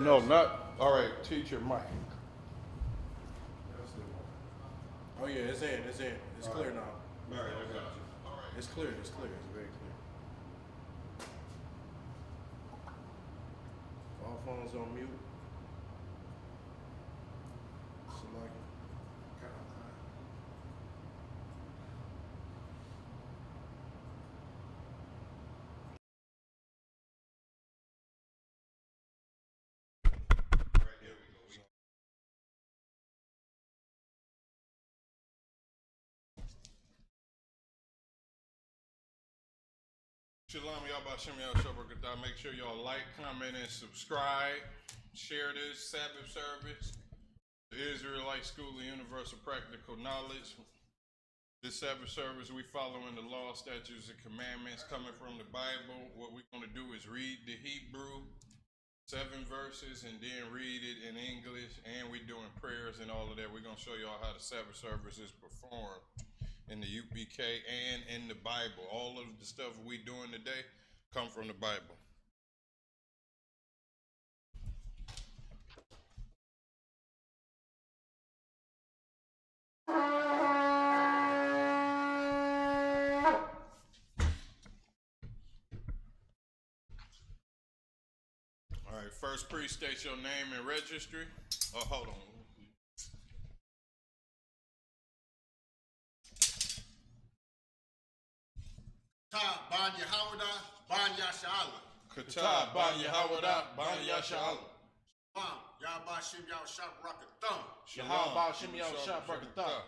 No, not, all right, teacher Mike. Oh yeah, it's in. It's All clear right. now. All right, I got you. It's clear. It's very clear. All phones on mute. Select. Shalom, y'all about Shem Sabbath. Make sure y'all like, comment, and subscribe. Share this Sabbath service. The Israelite School of Universal Practical Knowledge. This Sabbath service, we following the law, statutes, and commandments coming from the Bible. What we're going to do is read the Hebrew, 7 verses, and then read it in English. And we're doing prayers and all of that. We're going to show y'all how the Sabbath service is performed in the UPK and in the Bible. All of the stuff we doing today come from the Bible. All right, first priest, state your name and registry. Oh, hold on. Kata ban Yahawada ban Yashala. Kata ban Yahawada ban Yashala. Yahba Shim Yah Shab Rakatham. Yahba Shim Yah Shab Rakatham.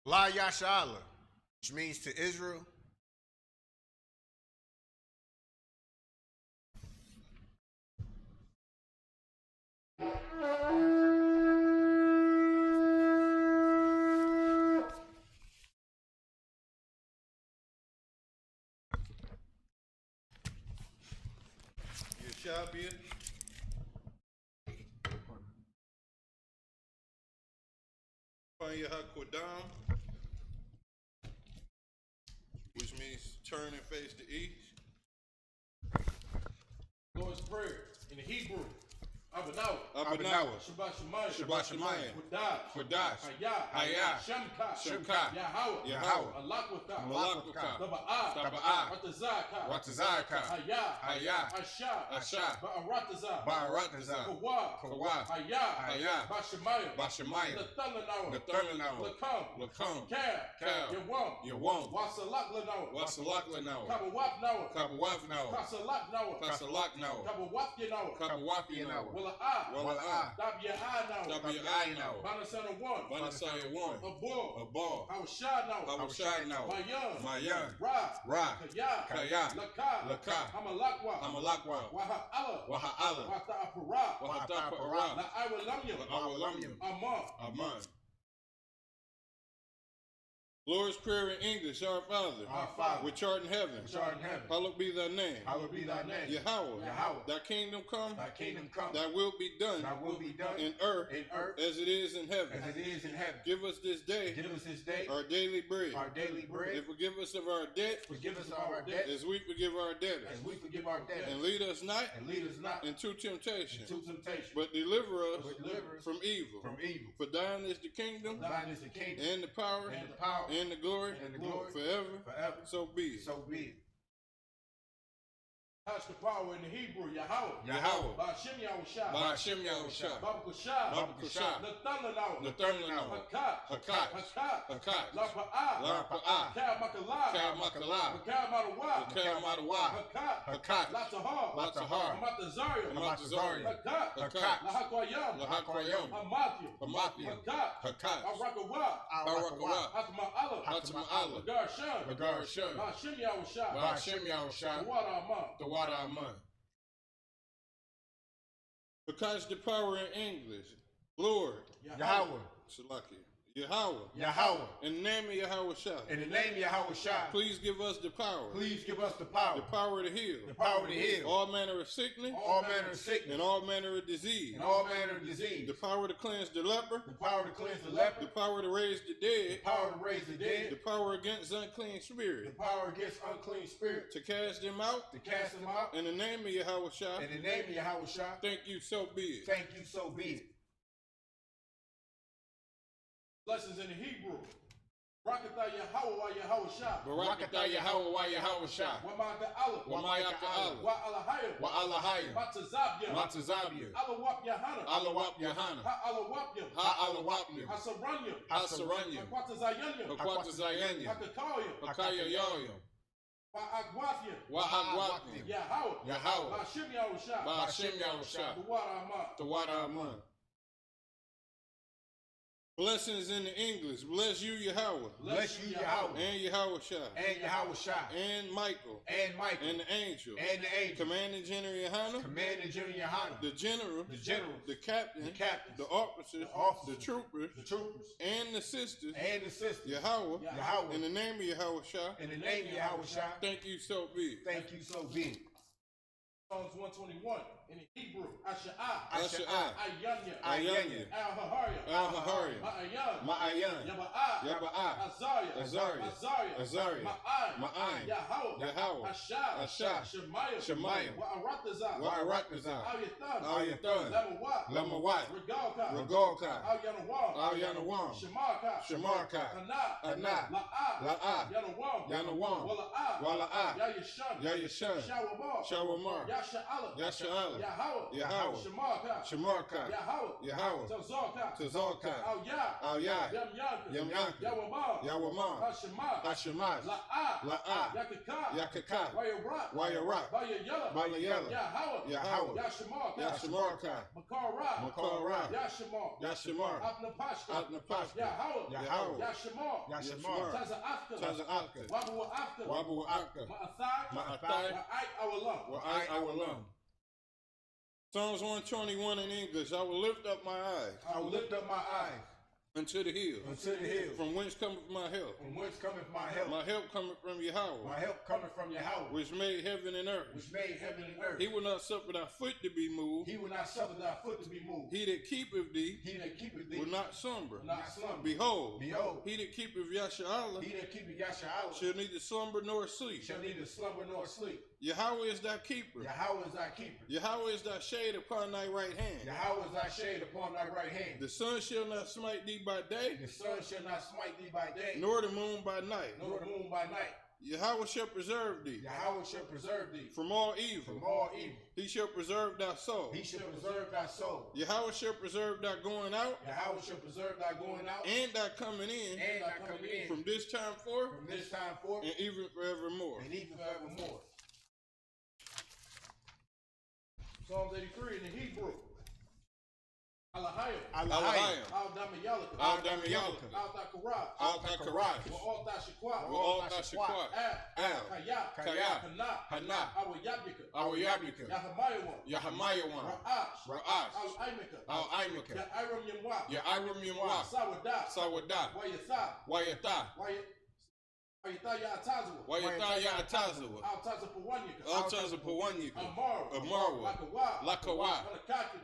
La Yashala, which means to Israel. Yeshabia. Yahakodam, which means turn and face the east. Lord's Prayer in the Hebrew. Abanawa. Shabbat Shemayim. Shabbat Shemayim. Qudash. Hayah. Shemka. Yahweh. Alakwaka. Malakwaka. Taba'ah. Taba'ah. Ratazaka. Hayah. Asha. Ba'arataza. Kawah. Hayah. Bashemayim. Nathalanawa. Lakam. Cal. Yawam. Wasalaklanau. Kabawafnawa. Kasalaknawa. Kabawafyanawa. Wala'ah. Dabia'anawa. Banasana 1. Banasaya 1. Abal. Hawashanawa. Mayan. Ra. Kaya. Laka. Hamalakwa. Waha'ala. Wahatapara. La'awalamyam. Amon. Lord's Prayer in English, Our Father, which art in heaven, hallowed be thy name. Yahweh, thy kingdom come, thy will be done, in earth, as it is in heaven. Give us this day our daily bread. And forgive us of our debt, as we forgive our debtors. And lead us not into temptation, but deliver us from evil. For thine is the kingdom, and the power, and the glory, forever. So be it. Touch the power in the Hebrew, Yahweh. Yahweh. Ba'ashem Yahushua. Ba'ashem Yahushua. Babakusha. Babakusha. Nathalanah. Nathalanah. Hakat. Hakat. Hakat. Hakat. Larpa'ah. Larpa'ah. Ka'amakallah. Ka'amakallah. Ka'amadawa. Ka'amadawa. Hakat. Hakat. Latahar. Latahar. Amatazariah. Amatazariah. Hakat. Hakat. Lahakwayam. Lahakwayam. Hamathia. Hamathia. Hakat. Hakat. Arakawa. Barakawa. Hatma'allah. Hatma'allah. Garshan. Garshan. Ba'ashem Yahushua. Ba'ashem Yahushua. Tawada Aman. Because the power in English, Lord, Yahweh. Salaki, Yahweh, Yahweh. in the name of Yahweh Shah, In the name of Yahushua. please give us the power, Please give us the power. the power to heal, The power to heal. all manner of sickness, All manner of sickness. and all manner of disease, And all manner of disease. the power to cleanse the leper, The power to cleanse the leper. the power to raise the dead, The power to raise the the dead. power against unclean The spirit, power against unclean spirits. to cast them out, To cast them out. in the name of Yahweh Shah, In the name of Yahushua. thank you, so be it. Thank you, so be it. Blessings in the Hebrew. Rakatha Yahweh wa Yahushua. Barakatah Yahweh wa Yahweh Shah, Wa Ma'aka Allah. wa Ma'aka Allah, Wa Alahayah. wa Allahayah, Matazabya. Matazabiyah, Alawap Yahana. Alawap Yahana, Ha Alawapya. Ha Alawapyah, Hasaranya. Hasaranya, Hakwatazayanya. Hakwata Zayanya, Hakakaya. Hakaya Yoyo, Wa Agwafya. Wa Agwapyah, Yahweh. Yahweh, Ba'ashem Yahushua. Ba'ashem Yahushua, Tawada Aman. Tawada Aman. Blessings in the English. Bless you, Yahweh, Bless you, Yahweh. and Yahweh Shah, And Yahushua. and Michael, And Michael. and the angel, And the angel. Commanding General Yohana, Commander General Yohana. the general, The general. the captain, The captains. the officers, The officers. the troopers, The troopers. and the sisters, And the sisters. Yahweh, Yahweh. in the name of Yahweh Shah, In the name of Yahushua. thank you, so be it. Thank you, so be it. Psalms 121 in the Hebrew. Asha'ah. Asha'ah, Ayanya. Ayanya, Al-Hahariah. Al-Hahariah, Ma'ayan. Ma'ayan, Yaba'ah. Yaba'ah, Azariah. Azariah. Azariah. Azariah. Ma'ayan. Ma'ayan. Yahweh. Yahweh. Ashah. Ashah. Shemaiah. Shemaiah. Wa'aratazah. Wa'aratazah, Al-Yathan. Al-Yathan, Lamawat. Lamawat, Regalka. Regalka, Al-Yanawam. Al-Yanawam, Shemarka. Shemarka, Hanah. Hanah, La'ah. La'ah, Yanawam. Yanawam, Wala'ah. Wala'ah, Yayashan. Yayashan, Shawamar. Shawamar, Yasha'ala. Yasha'ala, Yahweh. Yahweh, Shemarka. Shemarka, Yahweh. Yahweh, Tazarka. Tazarka, Al-Yah. Al-Yah, Yamyanka. Yamyanka, Yawamar. Yawamar, Hashemah. Hashemaz, La'ah. La'ah, Yakaka. Yakaka, Wayarak. Wayarak, Bayayela. Bayayela, Yahweh. Yahweh, Yashemarka. Yashemarka, Makara. Makara, Yashemar. Yashemar, Abnapashka. Abnapashka, Yahweh. Yahweh, Yashemar. Yashemar. Taza'afka. Taza'afka, Wabu'afka. Wabu'afka, Ma'athai. Ma'athai, Wa'ai Awalam. Wa'ai Awalam. Psalms 121 in English. I will lift up my eyes I will lift up my eyes unto the hills, unto the hills. from whence cometh my help. From whence cometh my help? My help cometh from Yahweh, My help cometh from Yahweh, which made heaven and earth. which made heaven and earth. He will not suffer thy foot to be moved. He will not suffer thy foot to be moved. He that keepeth thee He that keepeth thee will not slumber. will not slumber. Behold, Behold, he that keepeth Yasharallah he that keepeth Yahshua shall neither slumber nor sleep. shall neither slumber nor sleep. Yahweh is thy keeper. Yahweh is thy keeper. Yahweh is thy shade upon thy right hand. Yahweh is thy shade upon thy right hand. The sun shall not smite thee by day, The sun shall not smite thee by day, nor the moon by night. nor the moon by night. Yahweh shall preserve thee Yahweh shall preserve thee from all evil. from all evil. He shall preserve thy soul. He shall preserve thy soul. Yahweh shall preserve thy going out Yahweh shall preserve thy going out and thy coming in and thy coming in from this time forth from this time forth and even forevermore. and even forevermore. Psalms 83 in the Hebrew. Alahayim. Alahayim, Al-Damayalaka. Al-Damayalaka, Al-Takaraj. Al-Takaraj, Wa'al-Tashakwa. Wa'al-Tashakwa, Al. Kaya, Kaya. Hana, Awayabika. Awayabika, Yahamayawan. Yahamayawan, Ra'ash. Ra'ash, Al-Aimika. Al-Aimika, Ya'aram Yamwa. Ya'arim Yimwa, Sawadah. Sawada, Wayatha. Wayata, Wayatha Ya'atazwa. Wayata Ya'atazawa, Al-Tazapawanyika. Altazapawanyika, Amaru. Amarwa, Lakawa. Lakawa,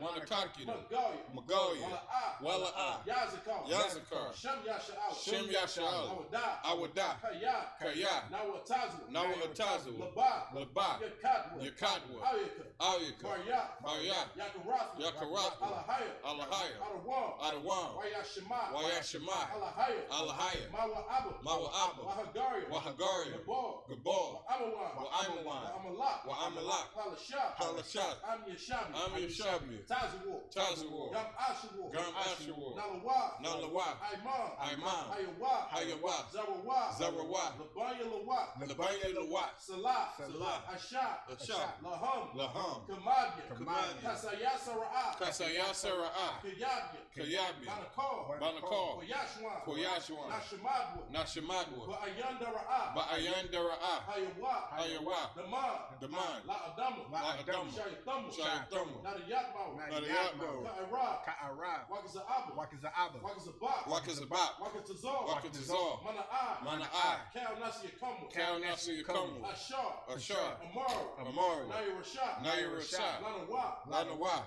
Wanakakina. Wanakakina, Magalia. Magalia, Wala'ah. Wala'ah, Yazakar. Yazakar, Shem Yasha'ala. Shem Yasha'ala, Awadah. Awada, Kaya. Kaya, Nawatazwa. Nawatazawa, Laba. Laba, Yakatwa. Yakatwa, Ayaka. Ayaka, Barya. Barya, Yakarathwa. Yakarathwa, Alahaya. Alahaya, Adawam. Adawam, Wayashema. Wayashema, Alahaya. Alahaya, Mawa Abba. Mawa Abba, Wahagaria. Wahagaria, Gabal, Gabal, Amawan, Amawan, Amalak, Amalak, Palashah, Palashah, Am Yashabi, Am Yashabi, Tazawar, Tazawar, Gam Ashawar, Gam Ashawar, Nalawa, Nalawa, Aiman, Aiman, Hayawa, Hayawa, Zarawa, Zarawa, Labaya Lawat, Labaya Lawat, Salah, Salah, Ashab, Ashab, Laham, Laham, Kamadia, Kamadia, Kasaya Sara'ah, Kasaya Sara'ah, Kayabia, Kayabia, Banakar, Banakar, Koyashwan, Koyashwan, Nashamadwa, Nashamadwa, Ba'ayanda Ra'ah, Ba'ayanda Ra'ah, Hayawa, Hayawa, Daman, Daman, La Adama, La Adama, Shayathamu, Shayathamu, Nadiyatma, Nadiyatma, Ka'arab, Ka'arab, Wakaza Abba, Wakaza Abba, Wakaza Bak, Wakazabak, Wakatazar, Wakatazar, Mana'ah, Mana'ah, Kal Nasi Yakamwa, Kal Nasi Yakamu, Ashar, Ashar, Amaru, Amaru, Naya Rashad, Naya Rashad, Lanawa, Lanawa,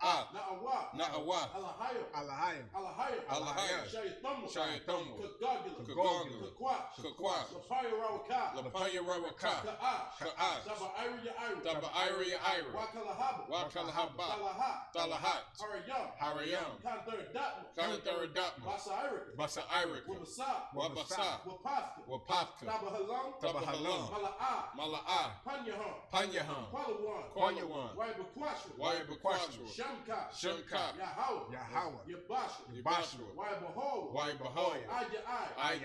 Ah, Na'awa, Na'awa, Alahayo, Alahayim, Alahayo, Alahayo, Shayathamu, Shayathamu, Kagagula, Kagagula, Kakwash, Kakwash, Lapaya Rawaka, Lapaya Rawaka, Ka'ash, Ka'ash, Daba Ira Ira, Daba Ira Ira, Wakalahaba, Wakalahaba, Talahat, Talahat, Harayam, Harayam, Kanthar Datma, Kanthar Datma, Basa Ira, Basa Irika, Wabasa, Wabasa, Wapafka, Wapafka, Daba Halam, Tabahalam, Mala'ah, Mala'ah, Panyaham, Panyaham, Qualawan, Qualawan, Waibaquashra, Waibaquashra, Shamka, Shemka, Yahweh, Yahweh, Yabashra, Yabashra, Waibahoa, Waibahoya, Aya Aya,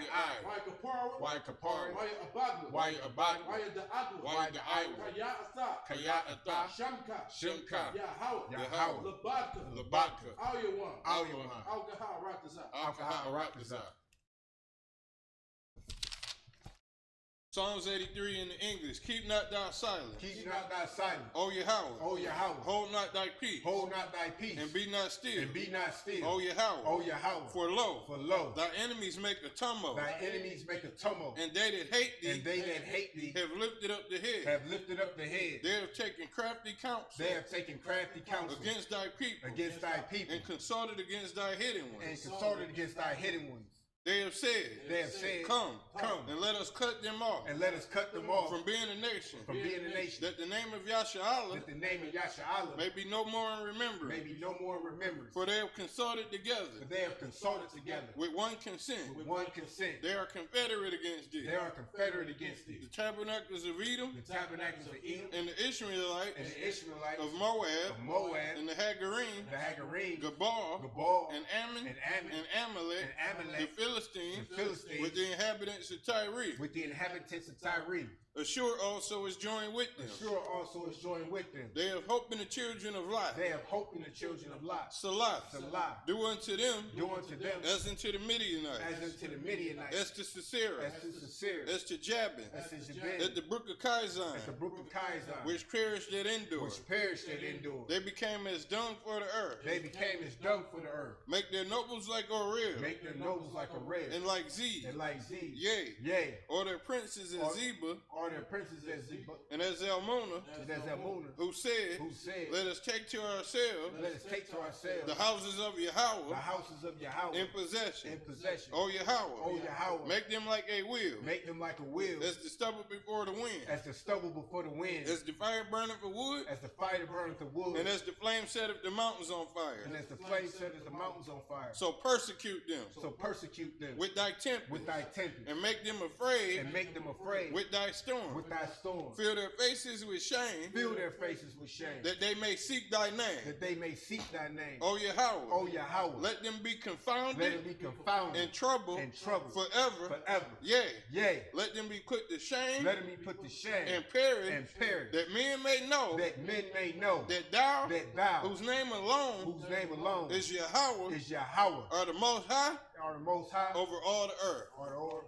Waikapara, Waikapara, Abadwa, Waibadwa, Waya Da'adwa, Waya Kaya Asa, Kaya Ata, Shamka, Shemka, Yahweh, Yahweh, Labadka, Labaka, Ayawan, Alyawan, Algaha Rataza. Alkaha Arakaza. Psalms 83 in the English. Keep not thy silence, keep not thy silence, O Yahweh. O Yahweh, Hold not thy peace, hold not thy peace, and be not still, and be not still, O Yahweh. O Yahweh, For for lo, thy enemies make a tumult, thy enemies make a tumult, and they that hate thee and they that hate thee have lifted up the head. have lifted up the head. They have taken crafty counsel They have taken crafty counsel against thy people, against thy people, and consulted against thy hidden and ones. consulted against thy hidden ones. They have said, They have said, Come, come, and let us cut them off and let us cut them off from being a nation, from being a nation, that the name of Yasharallah that the name of Yasharallah may be no more in remembrance. may be no more remembered. For they have consulted together For they have consulted together with one consent. with one consent. They are confederate against thee. They are confederate against thee. The tabernacles of Edom The tabernacles of Edom and the Ishmaelites and the Ishmaelites of Moab of Moab, and the Hagarim, the Hagarim, Gabal, Gabal, and Ammon, and Ammon, and Amalek, and Amalek, the Philistines, the Philistines, with the inhabitants of Tyre. with the inhabitants of Tyre. Ashur also is joined with them. Ashur also is joined with them. They have hope in the children of Lot. They have hope in the children of Lot. Salah. Salah. Do unto them Do unto them as unto the Midianites, as unto the Midianites, as to Sisera, as to Sisera, as to Jabin, as to at Jabin, the brook of Kizon, at the brook of Kizon, which perished at Endor. which perished at Endor. They became as dung for the earth. They became as dung for the earth. Make their nobles like Orel, Make their nobles like a red, and like Z, and like Z, yea, yea, or their princes in Or- Zeba, or their princes as Zeba, and as Zalmunna, and as Amunah, who said, who said, Let us take to ourselves let us take to ourselves the houses of the Yahweh houses of Yahweh in possession. in possession. O O Yahweh, Yahweh, make them like a wheel, make them like a wheel, as the stubble before the wind, as the stubble before the wind, as the fire burneth for wood, as the fire burneth the wood, and as the flame setteth the mountains on fire. and as the flame setteth the mountains on fire. So persecute them So persecute them with thy tempest, with thy tempest, and make them afraid and make them afraid with thy storm. with thy storm. Fill their faces with shame, Fill their faces with shame, that they may seek thy name. that they may seek thy name. O Yahweh, O Yahweh, let them be let confounded them be confounded and troubled and troubled forever. forever. Yea, Yea, let them be put to shame let them be put to shame and perish, and perish, that men may know that men may know that thou, that thou, whose name alone whose name alone is Yahweh, is Yahweh, are the most high are the most high, over all the earth. are the Lord.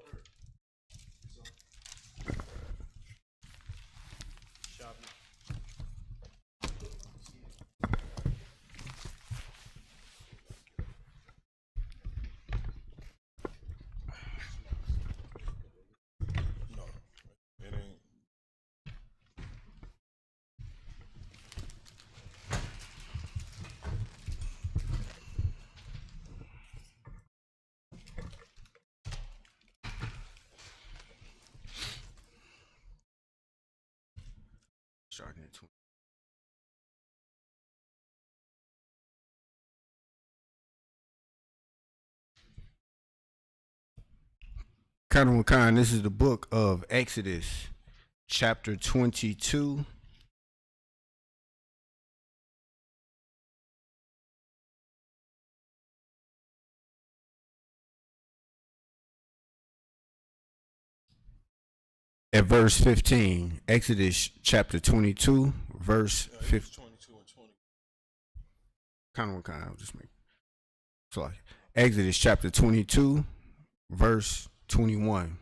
No, it ain't. Starting at 20. Khan, this is the book of Exodus, chapter 22. At verse 15. Exodus chapter 22, verse 15. 22 and 20. Khan, I'll just make. So, Exodus chapter 22, verse 21.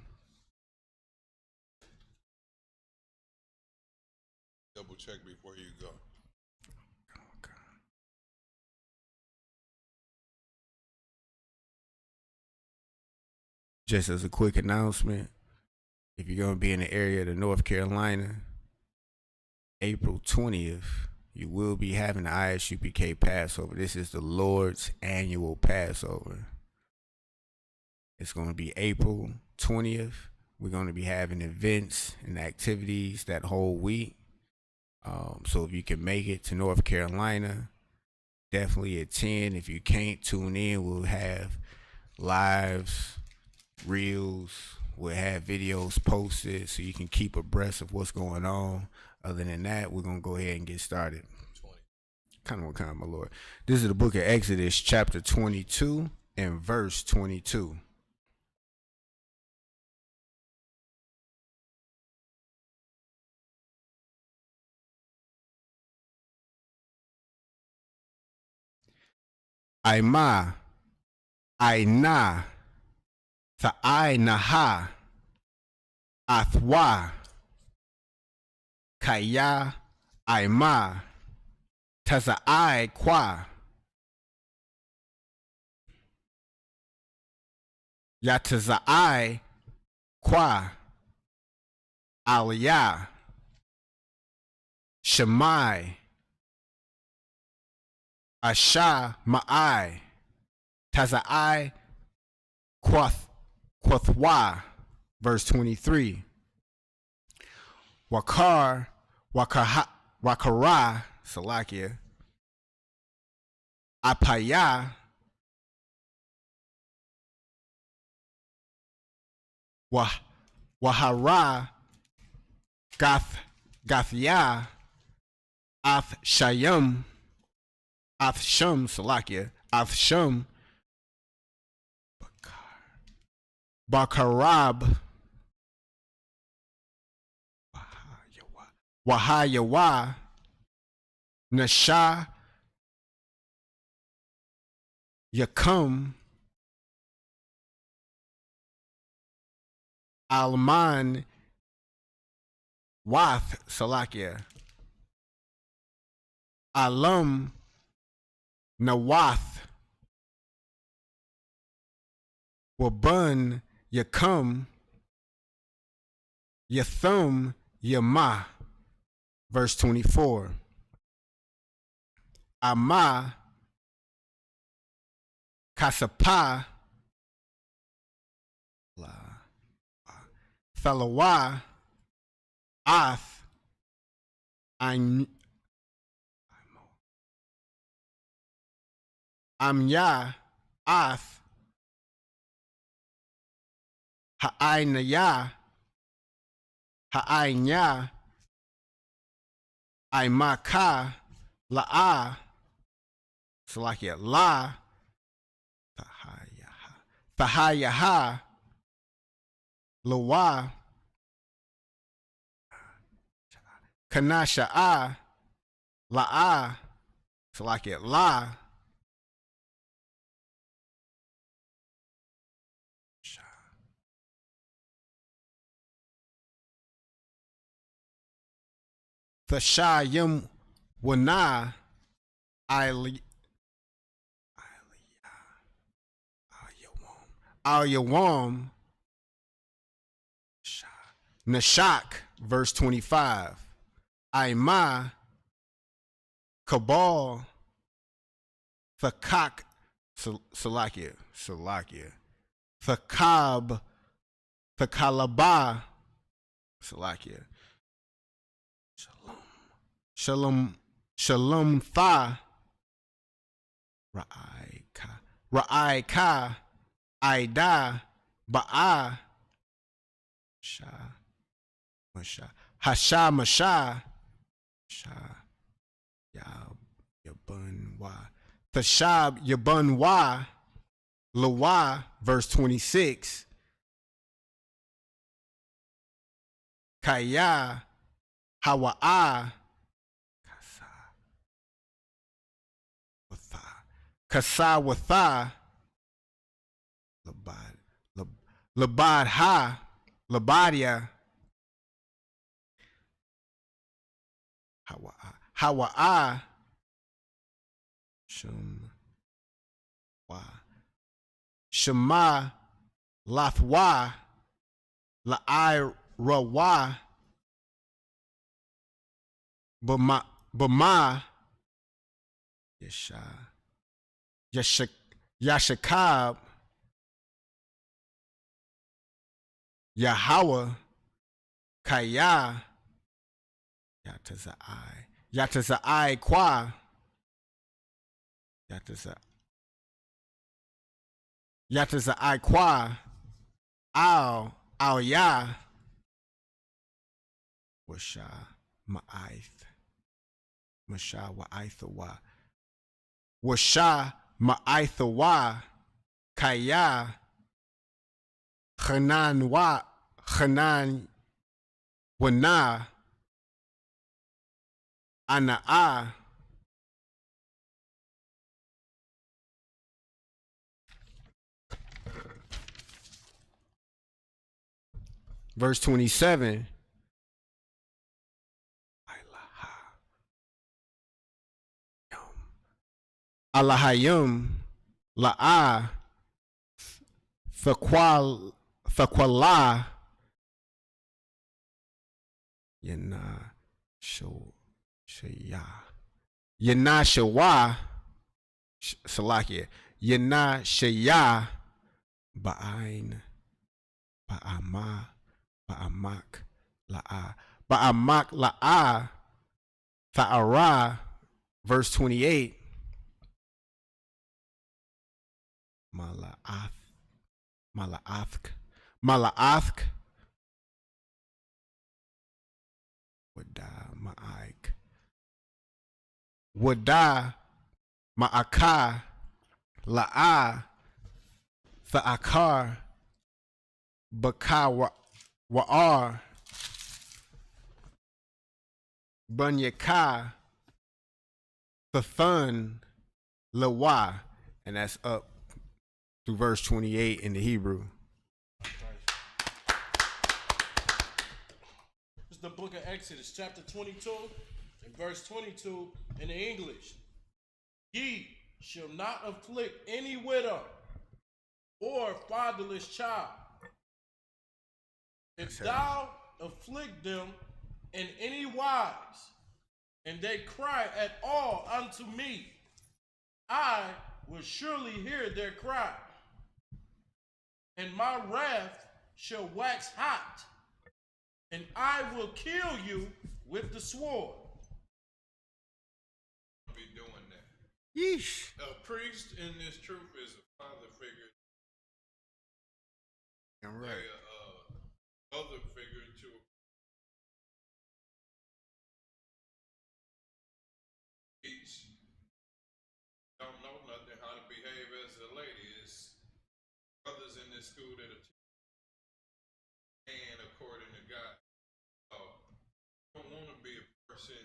Double check before you go. Just as a quick announcement, if you're going to be in the area of North Carolina, April 20th, you will be having the ISUPK Passover. This is the Lord's annual Passover. It's going to be April 20th. We're going to be having events and activities that whole week. So if you can make it to North Carolina, definitely attend. If you can't, tune in. We'll have lives, reels. We'll have videos posted so you can keep abreast of what's going on. Other than that, we're going to go ahead and get started. 20. Kind of, my Lord. This is the book of Exodus, chapter 22 and verse 22. Aima, Aina, Ta'ai Naha, Athwa, Kaya, Aima, Taza'ai Kwa, Yataza'ai Kwa, Aliyah, Shemai, Asha Ma'ai, Taza'ai Quathwa, verse 23. Wakara, Salakia, Apaya, Wahara, Gathya, Athsham, Salakia, Athsham, Bakarab, Wahayawa, Nasha, Yakum, Alman, Wath, Salakia, Alum, Nawath, Wabun, Yakum, Yathum, Yama, verse 24. Ama, Kasapa, Thalawa, Ath, Amya, Ath, Ha'ainaya, Ha'ainya, Aimaka, La'a, Salakia, La, Fahayaha, Lawa, Kanasha'a, La'a, Salakia, La, Thashayim Wana, Al-Yawam, Nashak, verse 25. Aima, Kabal, Thakak, Salakia, Thakab, Thakalaba, Salakia, Shalom Tha, Ra'aika, Aida, Ba'a, Masha. Hasha Masha. Sha. Yabun Wa. Thashab Yabun Wa. Lawa, verse 26. Kaya Hawa'a. Kasa Watha. Labad Ha. Labadia. Hawa'a. Shum Wa. Shema Lathwa. La'ai Rawa. Bama. Yashakab. Yahweh. Kaya. Yataza'ai Kwa. Yataza'ai Kwa. Al Ya. Washa Ma'aith. Masha Wa'aithawa. Washa Ma'aithawa. Kaya. Hanan Wa. Hanan Wana. Ana'a. Verse 27. Allahayum La'a Fakwala Yana Shaya Yana Shawa Salakia Yana Shaya Ba'ain Ba'amak La'a Fa'ara, verse 28. Mala'athk Wada Ma'aka La'a Fa'akar Baka Wa'ar Bunyaka Fathun Lawa, and that's up through verse 28 in the Hebrew. It's the book of Exodus, chapter 22, and verse 22 in the English. Ye shall not afflict any widow or fatherless child. If thou afflict them in any wise, and they cry at all unto me, I will surely hear their cry, and my wrath shall wax hot, and I will kill you with the sword. Be doing that. Yeesh. A priest in this truth is a father figure. I'm right. Mother figure to teach. Don't know nothing how to behave as a lady. It's brothers in this school that are and according to God. So don't want to be a person,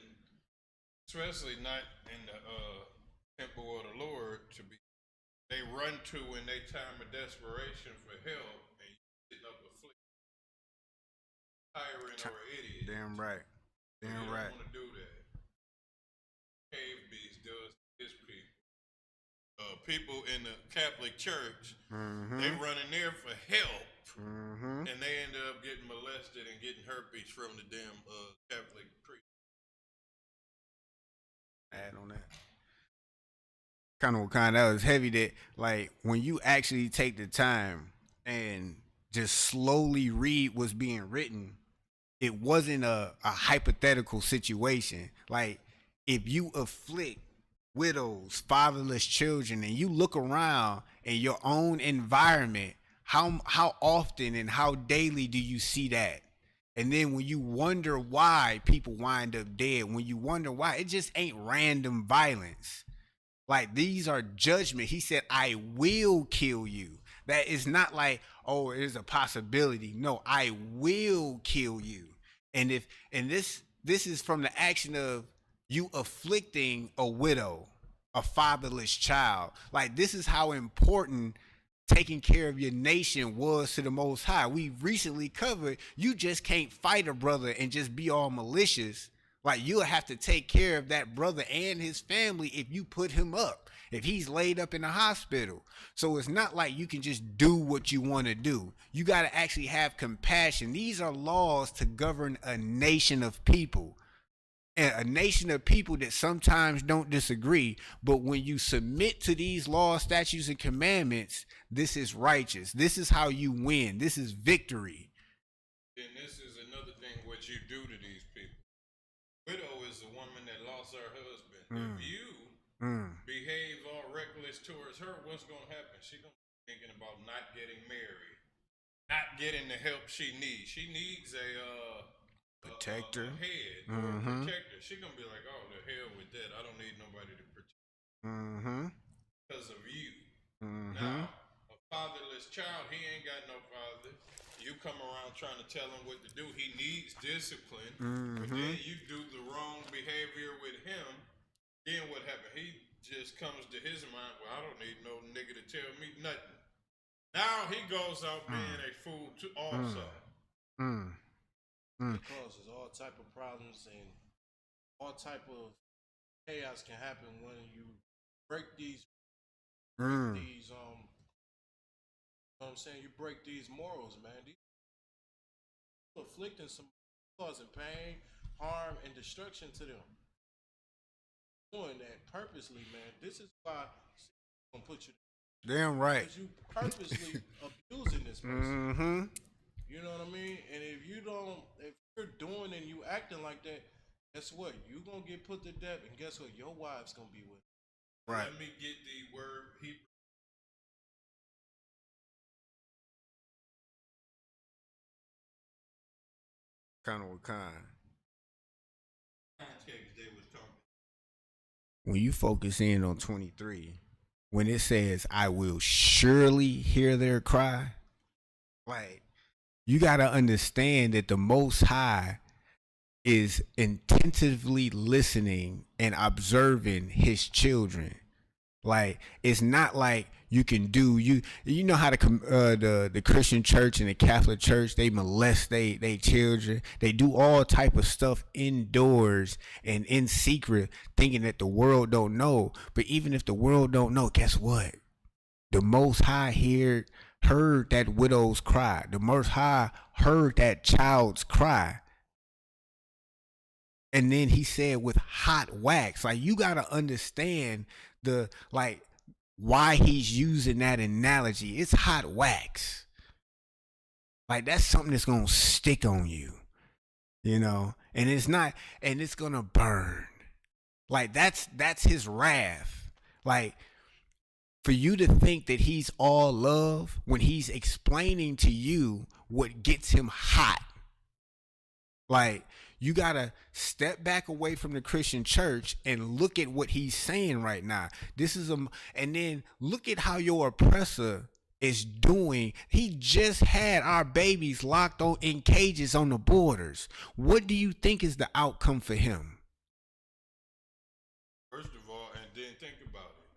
especially not in the temple of the Lord, to be they run to in their time of desperation for help, and you sitting up afflicted, tyrant or idiot. Damn right. Damn you right. don't want to do that. Cave beast does his people. People in the Catholic Church, they run in there for help, and they end up getting molested and getting herpes from the damn Catholic priest. Add on that. That was heavy. That like when you actually take the time and just slowly read what's being written, it wasn't a hypothetical situation. Like if you afflict widows, fatherless children, and you look around in your own environment, how often and how daily do you see that? And then when you wonder why people wind up dead, when you wonder why, it just ain't random violence. Like these are judgment. He said, I will kill you. That is not like, oh, there's a possibility. No, I will kill you. And this is from the action of you afflicting a widow, a fatherless child. Like this is how important taking care of your nation was to the Most High. We recently covered you just can't fight a brother and just be all malicious. Like you'll have to take care of that brother and his family if you put him up, if he's laid up in the hospital. So it's not like you can just do what you want to do. You got to actually have compassion. These are laws to govern a nation of people. And a nation of people that sometimes don't disagree, but when you submit to these laws, statutes, and commandments, this is righteous. This is how you win. This is victory. And this is another thing what you do to these people. Widow is a woman that lost her husband. If you behave all reckless towards her, what's going to happen? She's going to be thinking about not getting married, not getting the help she needs. She needs a Protector. a head or a protector. She's going to be like, oh, the hell with that. I don't need nobody to protect because of you. Now, a fatherless child, he ain't got no father. You come around trying to tell him what to do. He needs discipline. But then you do the wrong behavior with him. Then what happened? He just comes to his mind, well, I don't need no nigga to tell me nothing. Now he goes out being a fool too also. It causes all type of problems and all type of chaos can happen when you break these you know what I'm saying, you break these morals, man. These inflicting some causing pain, harm, and destruction to them. Doing that purposely, man. This is why I'm gonna put you Damn right. because you purposely abusing this person. You know what I mean? And if you're doing and you acting like that, guess what? You gonna get put to death, and guess what? Your wife's gonna be with you. Right. Let me get the word Hebrew. Kind of what kind. Context they was talking. When you focus in on 23, when it says, I will surely hear their cry, like, you got to understand that the Most High is attentively listening and observing his children. Like it's not like you can do you know how the Christian church and the Catholic church, they molest they children. They do all type of stuff indoors and in secret, thinking that the world don't know. But even if the world don't know, guess what? The Most High heard that widow's cry. The Most High heard that child's cry. And then he said with hot wax, like you got to understand why he's using that analogy. It's hot wax. Like that's something that's going to stick on you, you know, and it's going to burn. Like that's his wrath. Like for you to think that he's all love when he's explaining to you what gets him hot. Like you got to step back away from the Christian church and look at what he's saying right now. And then look at how your oppressor is doing. He just had our babies locked in cages on the borders. What do you think is the outcome for him? First of all, and then think about it.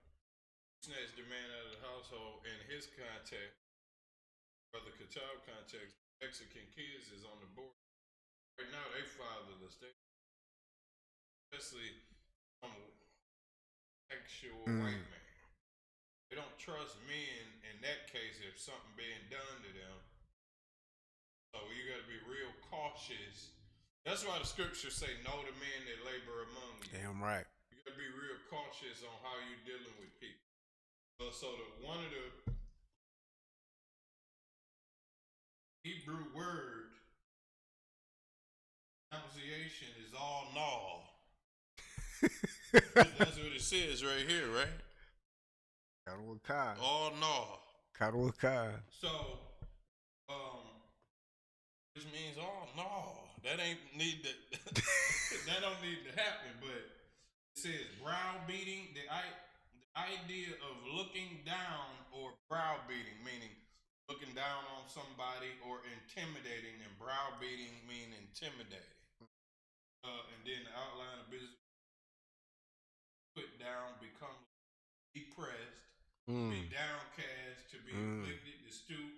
Snatched the man out of the household in his context, brother Katab context, Mexican kids is on the board. Right now, they fatherless. Especially actual white man. They don't trust men in that case if something being done to them. So you got to be real cautious. That's why the scriptures say, "Know the men that labor among you." Damn right. You got to be real cautious on how you're dealing with people. One of the Hebrew word pronunciation is all null. That's what it says right here, right? All null. Kadwaka. So, which means, oh no, that ain't need to, that don't need to happen. But it says browbeating. The idea of looking down or browbeating, meaning looking down on somebody or intimidating, and browbeating mean intimidating. And then the outline of business put down, become depressed, be downcast, to be afflicted, to stoop,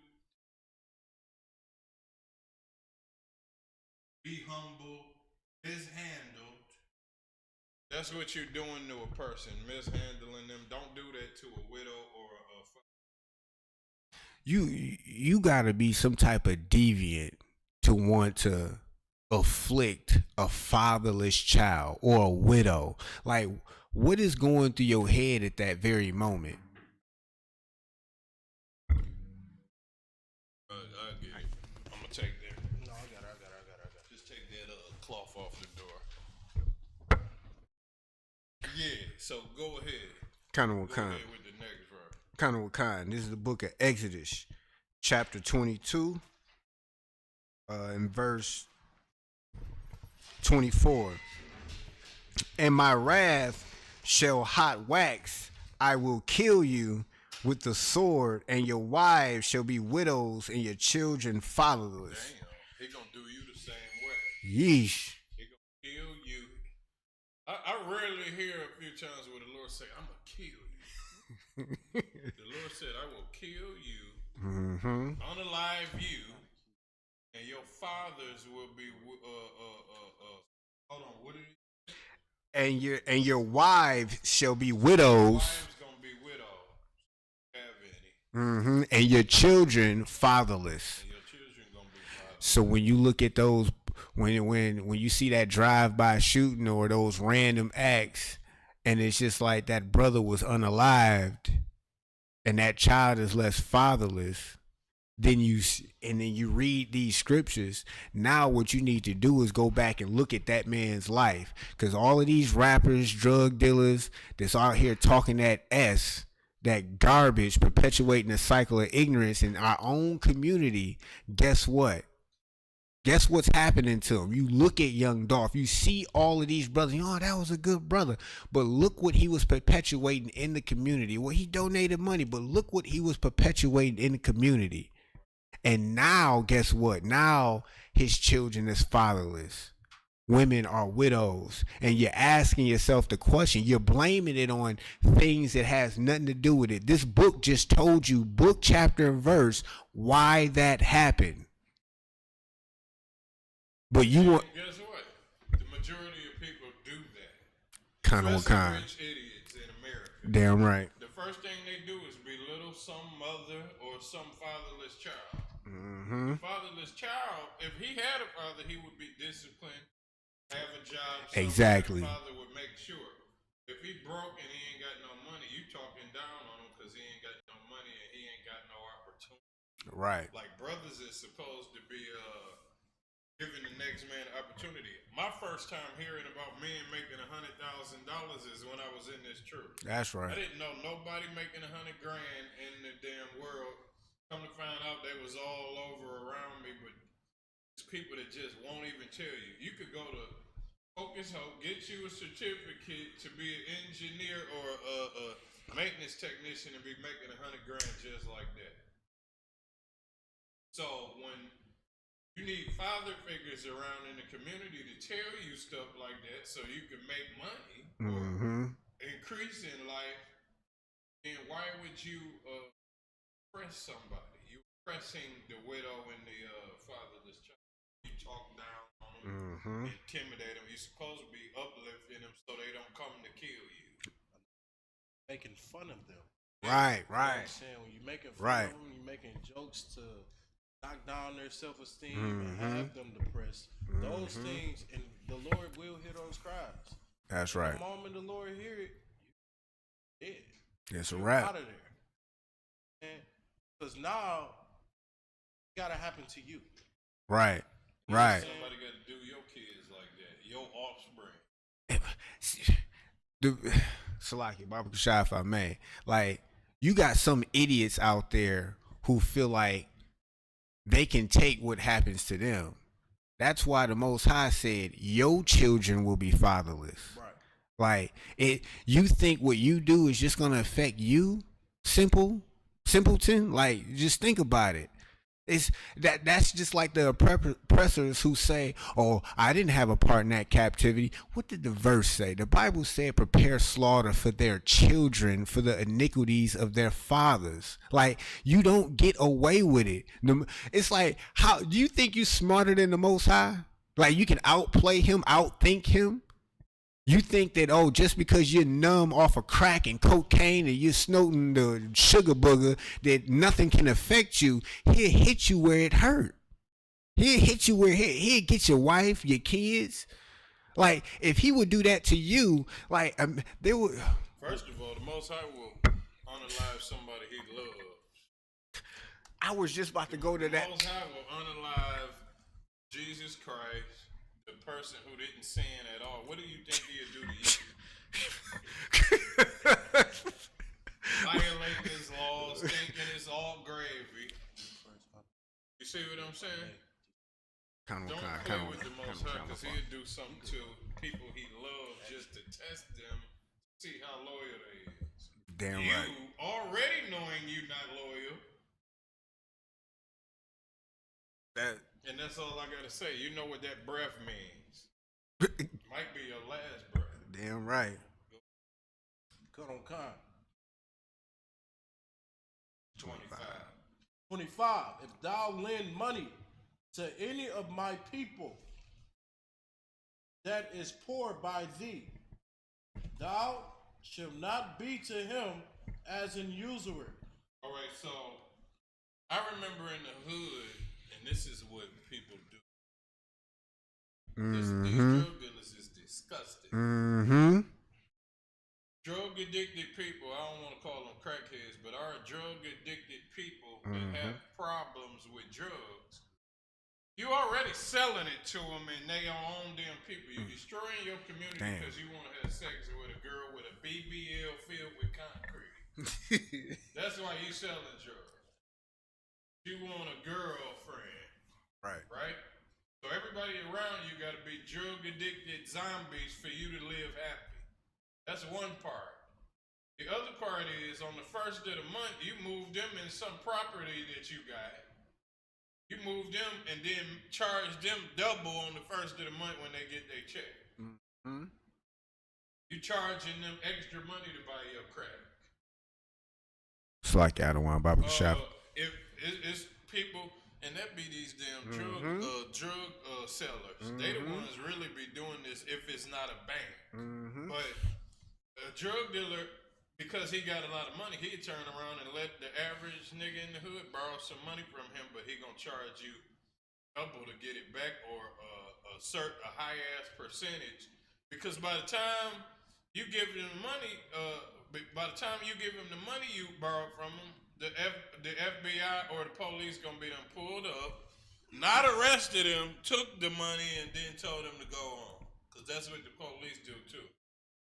be humble, mishandled. That's what you're doing to a person, mishandling them. Don't do that to a widow or You gotta be some type of deviant to want to afflict a fatherless child or a widow. Like, what is going through your head at that very moment? I get it. I'm gonna take that. No, I got it. Just take that cloth off the door. Yeah. So go ahead. Kind Go of kind. ahead with the next verse. Kind of what kind. This is the book of Exodus, chapter 22, in verse 24. And my wrath shall hot wax, I will kill you with the sword, and your wives shall be widows, and your children fatherless. Damn, he gonna do you the same way. Yeesh. He gonna kill you. I rarely hear a few times where the Lord say, "I'm gonna kill you." The Lord said, "I will kill you, unalive you, and your fathers will be hold on, what did he? And your wives shall be widows. Wives gonna be widows. Have any? And your children fatherless. And your children gonna be fatherless. So when you look at those, when you see that drive-by shooting or those random acts, and it's just like that brother was unalived, and that child is left fatherless, then you read these scriptures. Now what you need to do is go back and look at that man's life, because all of these rappers, drug dealers that's out here talking that garbage, perpetuating the cycle of ignorance in our own community. Guess what? Guess what's happening to him? You look at Young Dolph, you see all of these brothers, oh, that was a good brother. But look what he was perpetuating in the community. Well, he donated money, but look what he was perpetuating in the community. And now, guess what? Now his children is fatherless. Women are widows. And you're asking yourself the question, you're blaming it on things that has nothing to do with it. This book just told you, book, chapter, and verse, why that happened. But you want... Guess what? The majority of people do that. Kind of what kind? Rich idiots in America. Damn right. The first thing they do is belittle some mother or some fatherless child. The fatherless child, if he had a father, he would be disciplined, have a job. Exactly. The father would make sure. If he broke and he ain't got no money, you talking down on him because he ain't got no money and he ain't got no opportunity. Right. Like brothers is supposed to be giving the next man opportunity. My first time hearing about men making $100,000 is when I was in this church. That's right. I didn't know nobody making $100,000 in the damn world. Come to find out they was all over around me, but it's people that just won't even tell you. You could go to Focus Hope, get you a certificate to be an engineer or a maintenance technician and be making $100,000 just like that. So when you need father figures around in the community to tell you stuff like that so you can make money or increase in life, then why would you oppress somebody? You oppressing the widow and the fatherless child. You talk down on them, intimidate them. You're supposed to be uplifting them so they don't come to kill you. Making fun of them. Right. You know what I'm saying? When you're making fun of them, you're making jokes to knock down their self-esteem and have them depressed. Those things, and the Lord will hear those cries. That's right. The moment the Lord hear it, you're dead. It's a wrap. Out of there. Because now, it gotta happen to you. Right. Somebody gotta do your kids like that. Your offspring. Salaki, Baba Kashaf, if I may. Like, you got some idiots out there who feel like they can take what happens to them. That's why the Most High said, your children will be fatherless. Right. Like, you think what you do is just gonna affect you? Simpleton? Like, just think about it. That's just like the oppressors who say, "Oh, I didn't have a part in that captivity." What did the verse say? The Bible said, "Prepare slaughter for their children, for the iniquities of their fathers." Like, you don't get away with it. It's like, how do you think you smarter than the Most High? Like, you can outplay him, outthink him. You think that, oh, just because you're numb off of crack and cocaine and you're snorting the sugar booger, that nothing can affect you. He'll hit you where it hurt. He'll hit you where he'll get your wife, your kids. Like, if he would do that to you, like, they would. First of all, the Most High will unalive somebody he loves. I was just about to go to that. The Most High will unalive Jesus Christ, the person who didn't sin at all. What do you think he'll do to you? Violating his laws, thinking it's all gravy. You see what I'm saying? Don't play with the Most High, because he'll do something to people he loves just to test them, see how loyal they is. Damn you right. already knowing you're not loyal. And that's all I gotta say. You know what that breath means. Might be your last breath. Damn right. Cut on con. 25. 25. If thou lend money to any of my people that is poor by thee, thou shalt not be to him as an usurer. All right, so I remember in the hood, and this is what people do. These drug dealers is disgusting. Drug addicted people, I don't want to call them crackheads, but are drug addicted people that have problems with drugs. You already selling it to them, and they are own damn people. You're destroying your community because you want to have sex with a girl with a BBL filled with concrete. That's why you selling drugs. You want a girlfriend. Right? So everybody around you got to be drug addicted zombies for you to live happy. That's one part. The other part is on the first of the month, you move them in some property that you got. You move them and then charge them double on the first of the month when they get their check. You charging them extra money to buy your crack. It's like I don't want to buy shop. If it's people, and that be these damn drug sellers. They the ones really be doing this if it's not a bank. But a drug dealer, because he got a lot of money, he'd turn around and let the average nigga in the hood borrow some money from him, but he gonna charge you double to get it back, or a high ass percentage. Because by the time you give him the money, you borrow from him, the FBI or the police gonna be done pulled up, not arrested him, took the money, and then told him to go on. Because that's what the police do too.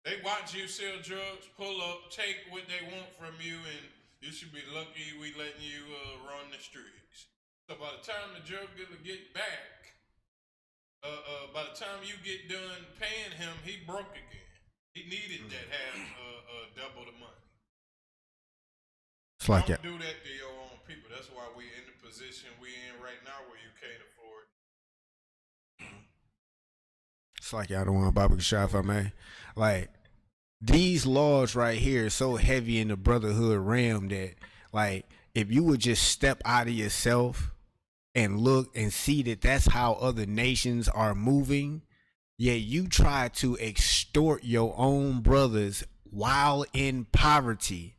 They watch you sell drugs, pull up, take what they want from you, and you should be lucky we letting you run the streets. So by the time the drug dealer get back, by the time you get done paying him, he broke again. He needed that double the money. It's like Don't do that to your own people. That's why we in the position we in right now where you can't afford. It's like y'all don't want to buy a shop, if I may. Like, these laws right here are so heavy in the brotherhood realm that, like, if you would just step out of yourself and look and see that that's how other nations are moving, yet you try to extort your own brothers while in poverty.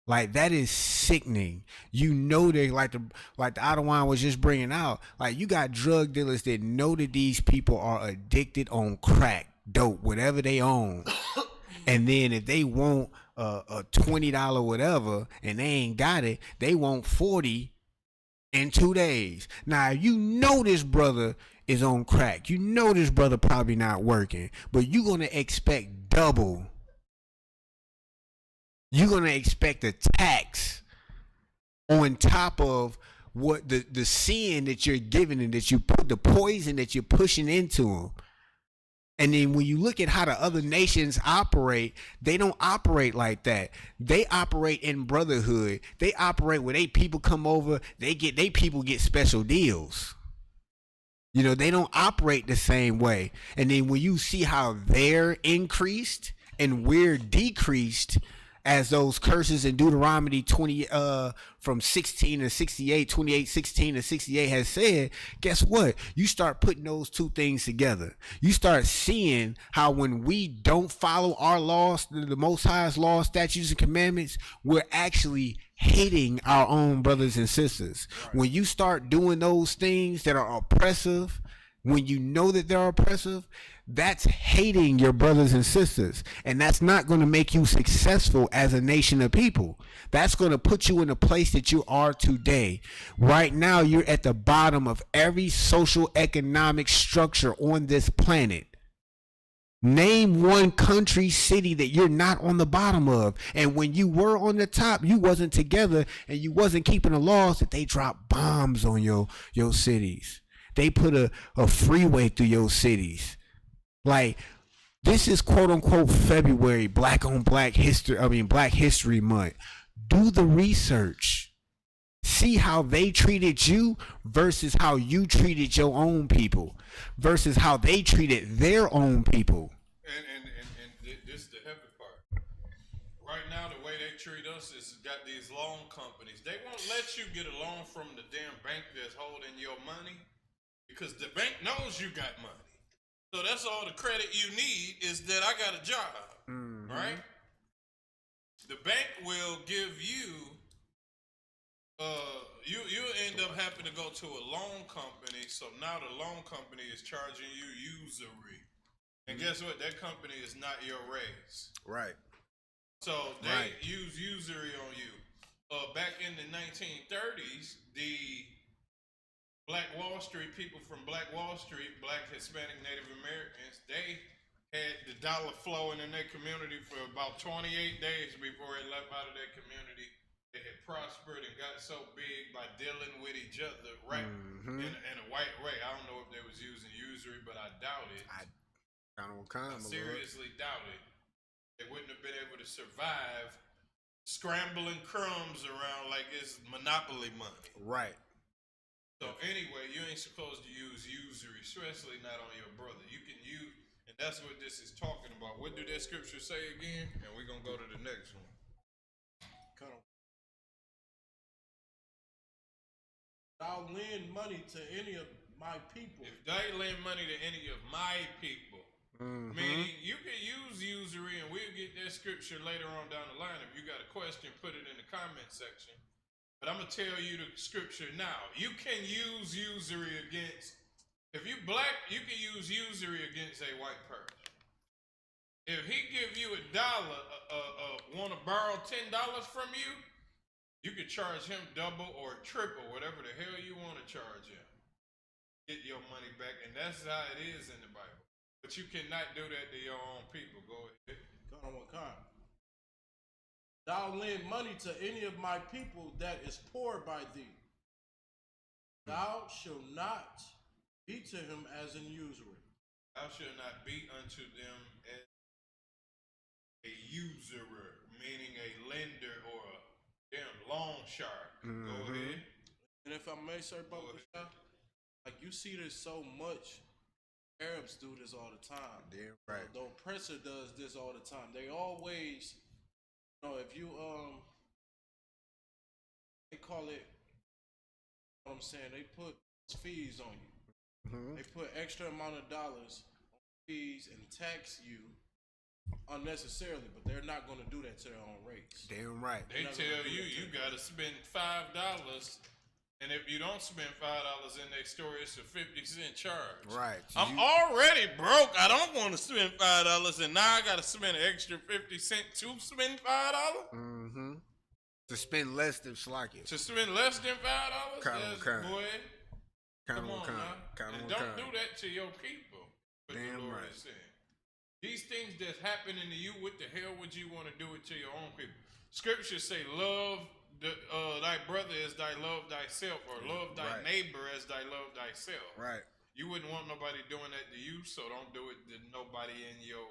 Like, that is sickening. You know, they like the Ottawa was just bringing out. Like, you got drug dealers that know that these people are addicted on crack, dope, whatever they own. And then if they want a $20 whatever and they ain't got it, they want 40 in 2 days. Now, you know this brother is on crack. You know this brother probably not working, but you're gonna expect double. you're gonna expect a tax on top of what the sin that you're giving and that you put the poison that you're pushing into them. And then when you look at how the other nations operate, they don't operate like that. They operate in brotherhood. They operate where they people come over, they people get special deals. You know, they don't operate the same way. And then when you see how they're increased and we're decreased, as those curses in Deuteronomy 20 from 16 to 68, 28, 16 to 68 has said, guess what? You start putting those two things together. You start seeing how when we don't follow our laws, the Most High's laws, statutes, and commandments, we're actually hating our own brothers and sisters. Right. When you start doing those things that are oppressive, when you know that they're oppressive, that's hating your brothers and sisters. And that's not going to make you successful as a nation of people. That's going to put you in the place that you are today. Right now, you're at the bottom of every social economic structure on this planet. Name one country, city that you're not on the bottom of. And when you were on the top, you wasn't together and you wasn't keeping the laws that they dropped bombs on your cities. They put a freeway through your cities. Like, this is quote unquote February, Black History Month. Do the research. See how they treated you versus how you treated your own people versus how they treated their own people. And this is the heavy part. Right now, the way they treat us is got these loan companies. They won't let you get a loan from the damn bank that's holding your money because the bank knows you got money. So that's all the credit you need is that I got a job, right? The bank will give you, you end up having to go to a loan company. So now the loan company is charging you usury. And guess what? That company is not your race. Right. So they use usury on you. Back in the 1930s, the Black Wall Street people from Black Wall Street, Black, Hispanic, Native Americans, they had the dollar flowing in their community for about 28 days before it left out of their community. They had prospered and got so big by dealing with each other, right? In a white way. I don't know if they was using usury, but I doubt it. I seriously doubt it. They wouldn't have been able to survive scrambling crumbs around like it's monopoly money. Right. So anyway, you ain't supposed to use usury, especially not on your brother. You can use, and that's what this is talking about. What do that scripture say again? And we're going to go to the next one. I'll lend money to any of my people. If they lend money to any of my people, meaning you can use usury, and we'll get that scripture later on down the line. If you got a question, put it in the comment section. But I'm going to tell you the scripture now. You can use usury against, if you black, you can use usury against a white person. If he give you $1, want to borrow $10 from you, you could charge him double or triple, whatever the hell you want to charge him. Get your money back, and that's how it is in the Bible. But you cannot do that to your own people. Go ahead. Thou lend money to any of my people that is poor by thee. Thou shalt not be to him as an usurer. Thou shalt not be unto them as a usurer, meaning a lender or a damn loan shark. Go ahead. And if I may, sir, like you see this so much. Arabs do this all the time. Damn right. The oppressor does this all the time. They always, if you they call it, you know what I'm saying, they put fees on you. They put extra amount of dollars on fees and tax you unnecessarily, but they're not going to do that to their own race. Damn right. They tell you got to spend $5. And if you don't spend $5 in their store, it's a 50-cent charge. Right. I'm already broke. I don't want to spend $5, and now I got to spend an extra 50 cents to spend $5. To spend less than Slakia. To spend less than $5. Boy, come on now. And don't do that to your people. But Damn the Lord right. is saying. These things that's happening to you, what the hell would you want to do it to your own people? Scriptures say, love thy brother as thy love thyself, or love thy neighbor as thy love thyself. Right. You wouldn't want nobody doing that to you, so don't do it to nobody in your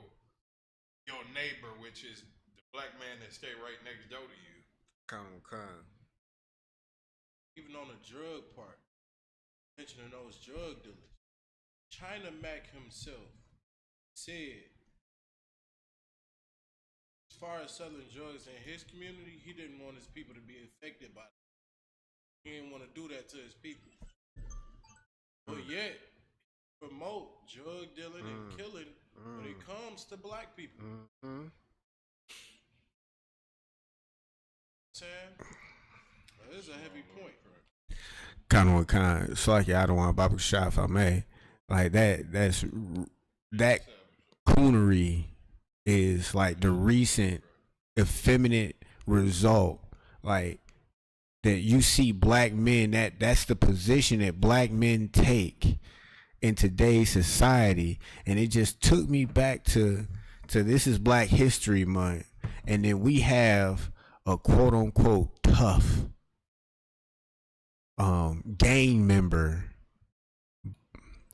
neighbor, which is the black man that stay right next door to you. Come. Even on the drug part, mentioning those drug dealers, China Mac himself said, as far as selling drugs in his community, he didn't want his people to be affected by it. He didn't want to do that to his people. But yet, promote drug dealing and killing when it comes to black people. Saying, this is a heavy point. Kind. It's like I don't want Baba shot if I may. Like that coonery is like the recent effeminate result, like that you see black men, that's the position that black men take in today's society. And it just took me back to this is Black History Month, and then we have a quote unquote tough gang member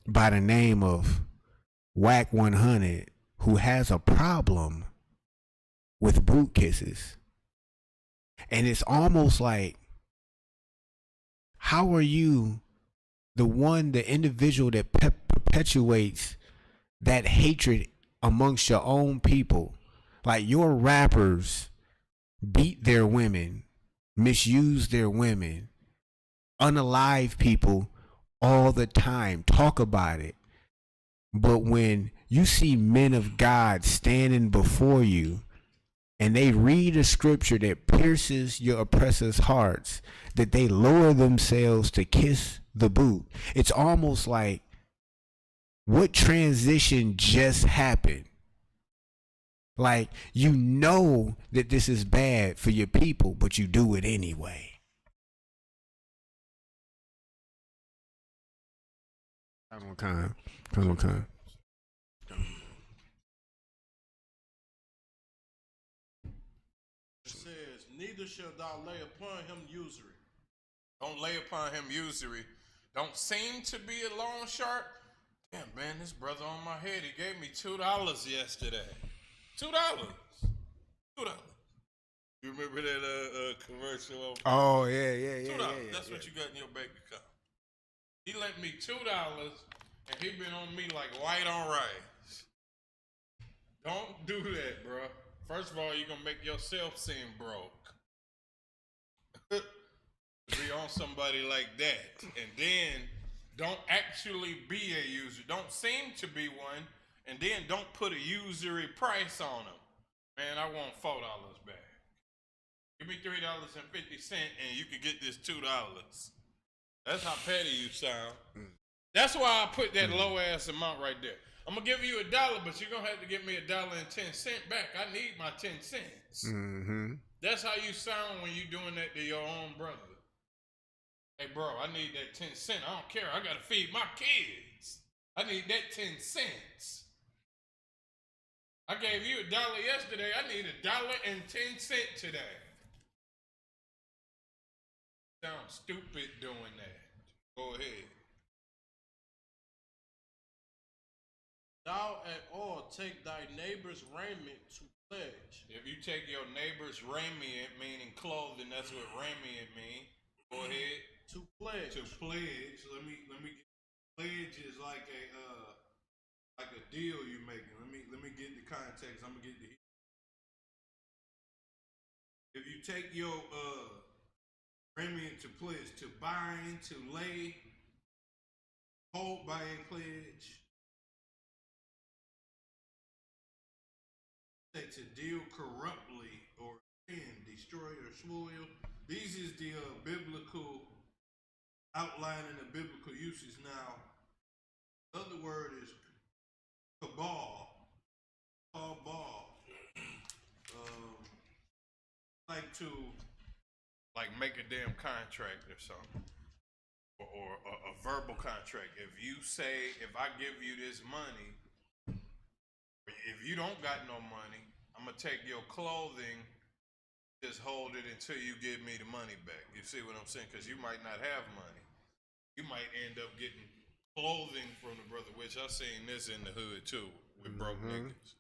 by the name of Whack 100 who has a problem with boot kisses. And it's almost like, how are you the individual that perpetuates that hatred amongst your own people? Like, your rappers beat their women, misuse their women, unalive people all the time, talk about it. But when you see men of God standing before you and they read a scripture that pierces your oppressors' hearts, that they lower themselves to kiss the boot, it's almost like, what transition just happened? Like, you know that this is bad for your people, but you do it anyway. Come on. It says, neither shall thou lay upon him usury. Don't lay upon him usury. Don't seem to be a loan shark. Damn, man, this brother on my head, he gave me $2 yesterday. $2. $2. You remember that commercial? Oh, yeah. $2. That's what you got in your bank account. He lent me $2, and he been on me like white on rice. Don't do that, bro. First of all, you're going to make yourself seem broke. Be on somebody like that. And then don't actually be a user. Don't seem to be one. And then don't put a usury price on them. Man, I want $4 back. Give me $3.50 and you can get this $2. That's how petty you sound. That's why I put that low ass amount right there. I'm gonna give you $1, but you're gonna have to give me $1.10 back. I need my 10 cents. Mm-hmm. That's how you sound when you doing that to your own brother. Hey, bro, I need that 10 cents. I don't care. I gotta feed my kids. I need that 10 cents. I gave you $1 yesterday. I need $1.10 today. Sound stupid doing that. Go ahead. Thou at all take thy neighbor's raiment to pledge. If you take your neighbor's raiment, meaning clothing, that's what raiment mean. Go ahead. To pledge. To pledge. Let me pledge is like a deal you're making. Let me get the context. I'm gonna get the. If you take your raiment to pledge, to bind, to lay, hold by a pledge. To deal corruptly or sin, destroy or spoil. These is the biblical outline and the biblical uses. Now, the other word is cabal. Like make a damn contract or something, or a verbal contract. If you say, if I give you this money, If you don't got no money, I'm gonna take your clothing, just hold it until you give me the money back. You see what I'm saying? Because you might not have money. You might end up getting clothing from the brother, which I seen this in the hood too with broke niggas.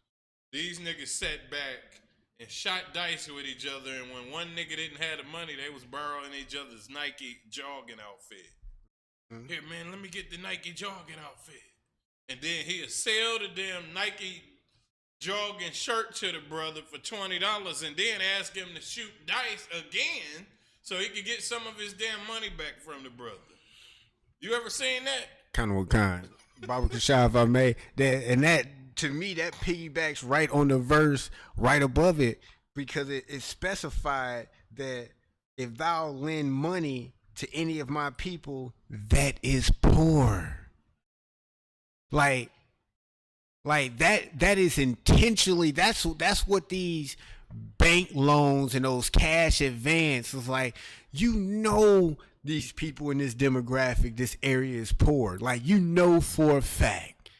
These niggas sat back and shot dice with each other, and when one nigga didn't have the money, they was borrowing each other's Nike jogging outfit. Here, man, let me get the Nike jogging outfit. And then he'll sell the damn Nike jogging shirt to the brother for $20 and then ask him to shoot dice again so he could get some of his damn money back from the brother. You ever seen that? Kind of what kind? Baba Kashaf, if I may. That to me, that piggybacks right on the verse right above it, because it specified that if thou lend money to any of my people that is poor. Like that is intentionally, that's what these bank loans and those cash advances, like, you know, these people in this demographic, this area is poor. Like, you know for a fact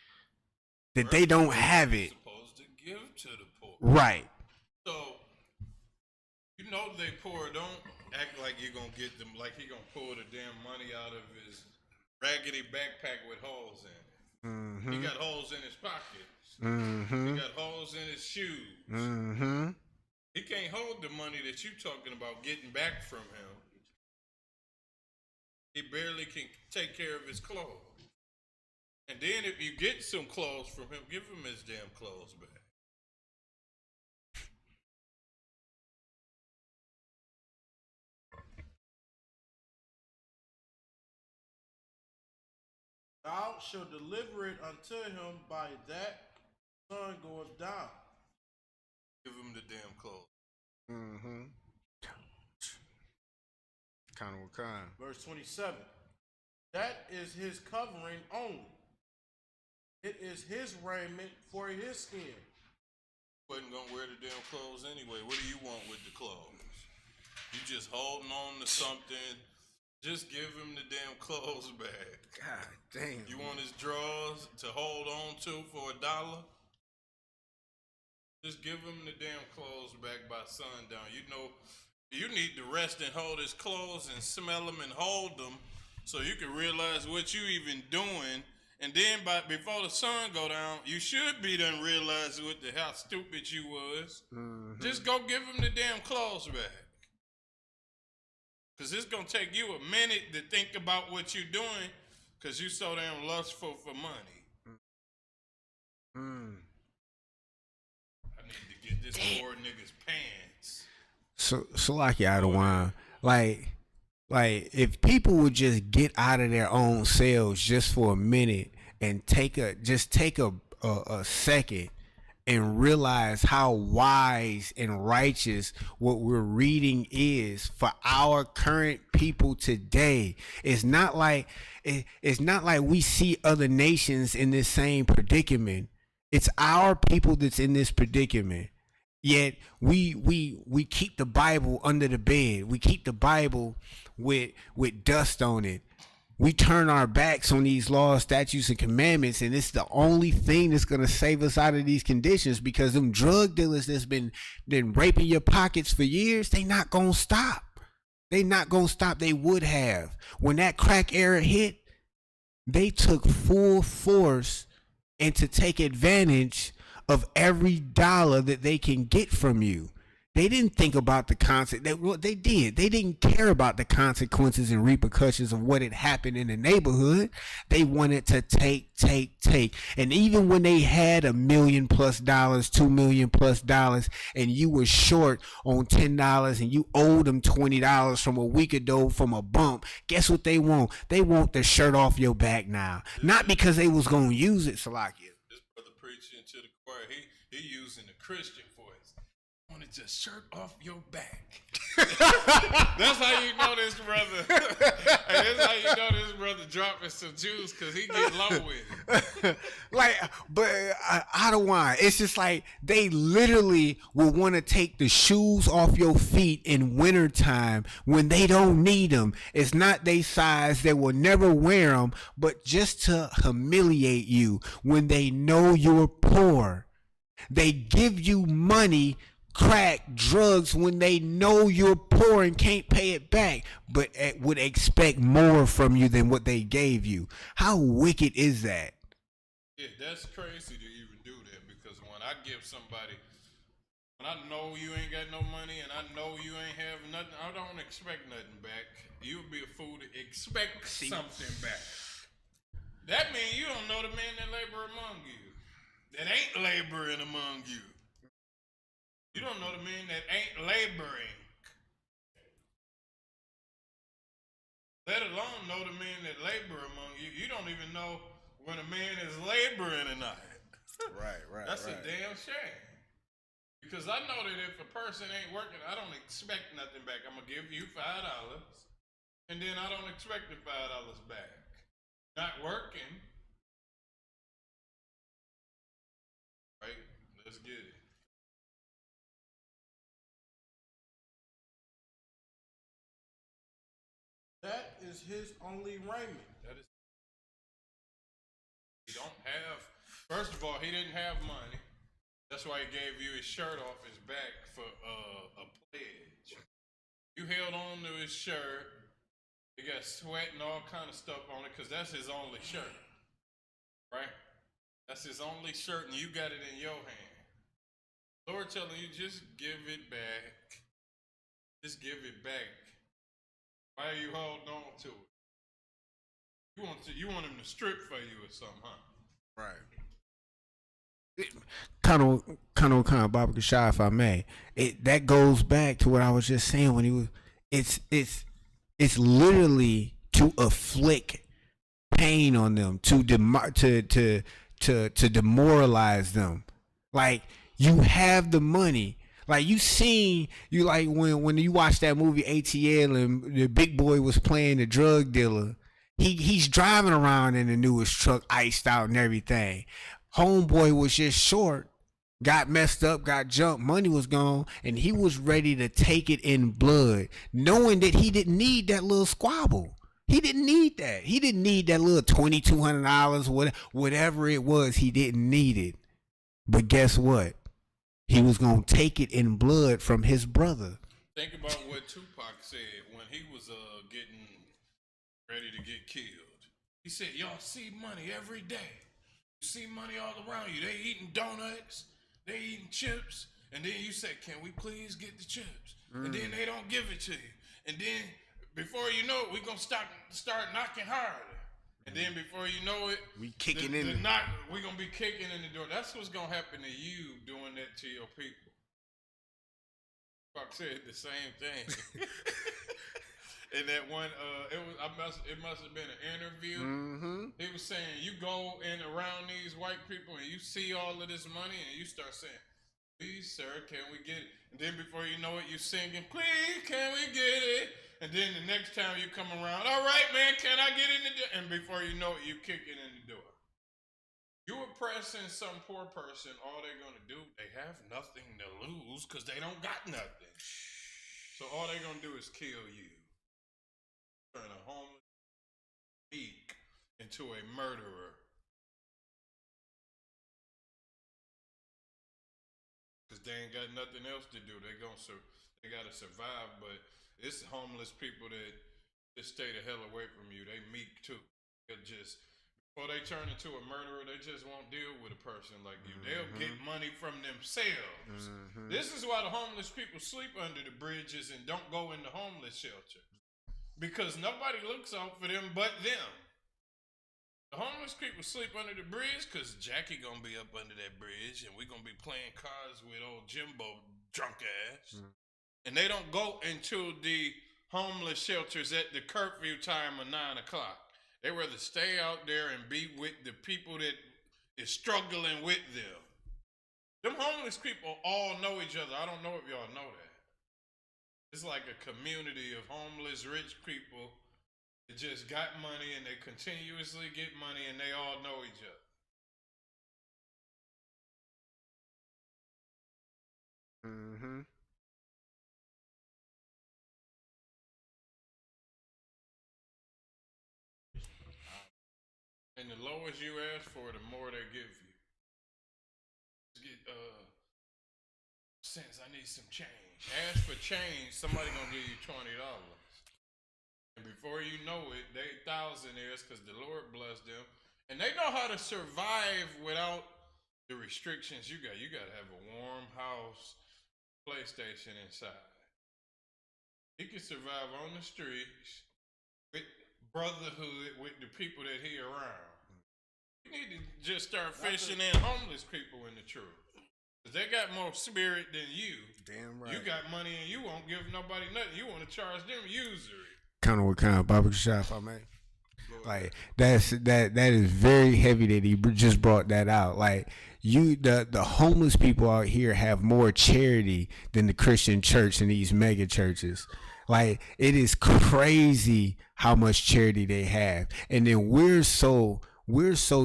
that they don't have it. Supposed to give to the poor. Right. So, you know they poor. Don't act like you're going to get them, like he going to pull the damn money out of his raggedy backpack with holes in it. Mm-hmm. He got holes in his pockets. Mm-hmm. He got holes in his shoes. Mm-hmm. He can't hold the money that you talking about getting back from him. He barely can take care of his clothes. And then if you get some clothes from him, give him his damn clothes back. Thou shalt deliver it unto him by that sun goeth down. Give him the damn clothes. Mm-hmm. Kind of what kind? Verse 27. That is his covering only. It is his raiment for his skin. Wasn't gonna wear the damn clothes anyway. What do you want with the clothes? You just holding on to something. Just give him the damn clothes back. God damn. You want his drawers to hold on to for $1? Just give him the damn clothes back by sundown. You know, you need to rest and hold his clothes and smell them and hold them so you can realize what you even doing. And then before the sun go down, you should be done realize how stupid you was. Mm-hmm. Just go give him the damn clothes back. Because it's going to take you a minute to think about what you're doing because you so damn lustful for money. I need to get this poor nigga's pants. So like you out of wine. Like if people would just get out of their own selves just for a minute and take a second and realize how wise and righteous what we're reading is for our current people today. It's not like we see other nations in this same predicament. It's our people that's in this predicament. Yet we keep the Bible under the bed. We keep the Bible with dust on it. We turn our backs on these laws, statutes, and commandments, and it's the only thing that's going to save us out of these conditions, because them drug dealers that's been raping your pockets for years, they not going to stop. They not going to stop. They would have. When that crack era hit, they took full force and to take advantage of every dollar that they can get from you. They didn't think about the consequences. They did. They didn't care about the consequences and repercussions of what had happened in the neighborhood. They wanted to take. And even when they had $1 million+ $2 million+ and you were short on $10 and you owed them $20 from a week ago from a bump, guess what they want? They want the shirt off your back now. Not because they was going to use it, Salakia. This brother preaching to the choir, he using the Christian voice. Wanted to shirt off your back. That's how you know this brother. That's how you know this brother dropping some juice, because he get low with it. But I don't want. It's just like they literally will want to take the shoes off your feet in wintertime when they don't need them. It's not their size. They will never wear them, but just to humiliate you when they know you're poor. They give you money, crack, drugs when they know you're poor and can't pay it back, but would expect more from you than what they gave you. How wicked is that? Yeah, that's crazy to even do that because when I give somebody, when I know you ain't got no money and I know you ain't have nothing, I don't expect nothing back. You'll be a fool to expect something back. That means you don't know the man that labor among you, that ain't laboring among you. You don't know the man that ain't laboring. Let alone know the man that labor among you. You don't even know when a man is laboring or not. Right. That's a damn shame. Because I know that if a person ain't working, I don't expect nothing back. I'm gonna give you $5, and then I don't expect the $5 back. Not working. Right? Let's get it. That is his only raiment. That is. He don't have. First of all, he didn't have money. That's why he gave you his shirt off his back for a pledge. You held on to his shirt. He got sweat and all kind of stuff on it because that's his only shirt, right? That's his only shirt, and you got it in your hand. Lord telling you, just give it back. Just give it back. Why are you holding on to it? You want him to strip for you or something, huh? Right. Kind of Baba Kashai, if I may. That goes back to what I was just saying when he was. It's literally to afflict pain on them, to demoralize them. Like, you have the money. Like, you like when you watch that movie ATL and the big boy was playing the drug dealer. He's driving around in the newest truck, iced out and everything. Homeboy was just short, got messed up, got jumped, money was gone, and he was ready to take it in blood, knowing that he didn't need that little squabble. He didn't need that. He didn't need that little $2,200, whatever it was. He didn't need it. But guess what? He was gonna take it in blood from his brother. Think about what Tupac said when he was getting ready to get killed. He said, "Y'all see money every day. You see money all around you. They eating donuts, they eating chips, and then you say, 'Can we please get the chips?' And then they don't give it to you. And then before you know it, we're gonna start knocking harder. And then before you know it, We kicking we're in. gonna be kicking in the door. That's what's gonna happen to you doing that to your people." Fuck said the same thing. In that one, it must have been an interview. Mm-hmm. He was saying you go in around these white people and you see all of this money and you start saying, "Please, sir, can we get it?" And then before you know it, you singing, "Please, can we get it?" And then the next time you come around, "All right, man, can I get in the door?" And before you know it, you kick it in the door. You oppressing some poor person, all they're gonna do, they have nothing to lose because they don't got nothing. So all they're gonna do is kill you. Turn a homeless geek into a murderer. Because they ain't got nothing else to do. They gotta survive, but it's homeless people that just stay the hell away from you. They meek too. They'll just before they turn into a murderer, they just won't deal with a person like you. They'll get money from themselves. This is why the homeless people sleep under the bridges and don't go in the homeless shelter. Because nobody looks out for them but them. The homeless people sleep under the bridge because Jackie gonna be up under that bridge and we gonna be playing cards with old Jimbo drunk ass. And they don't go into the homeless shelters at the curfew time of 9 o'clock. They rather stay out there and be with the people that is struggling with them. Them homeless people all know each other. I don't know if y'all know that. It's like a community of homeless rich people that just got money and they continuously get money and they all know each other. Mm-hmm. And the lowest you ask for, the more they give you. cents. I need some change. Ask for change. Somebody gonna give you $20. And before you know it, they thousandaires because the Lord blessed them. And they know how to survive without the restrictions you got. You got to have a warm house, PlayStation inside. He can survive on the streets with brotherhood with the people that he around. You need to just start fishing in homeless people in the truth. Because they got more spirit than you. Damn right. You got money and you won't give nobody nothing. You want to charge them usury. Kind of what kind of barbecue shop, if I may. Like that is very heavy that he just brought that out. Like the homeless people out here have more charity than the Christian church and these mega churches. Like it is crazy how much charity they have, and then we're so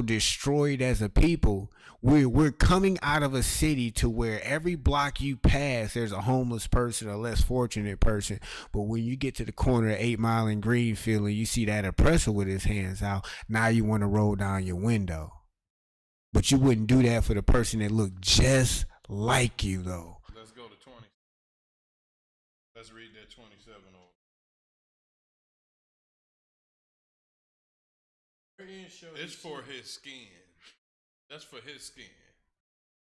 destroyed as a people. We're coming out of a city to where every block you pass, there's a homeless person, a less fortunate person. But when you get to the corner of 8 Mile and Greenfield and you see that oppressor with his hands out, now you want to roll down your window. But you wouldn't do that for the person that looked just like you, though. Let's go to 20. Let's read that 27 over. It's for his skin. That's for his skin.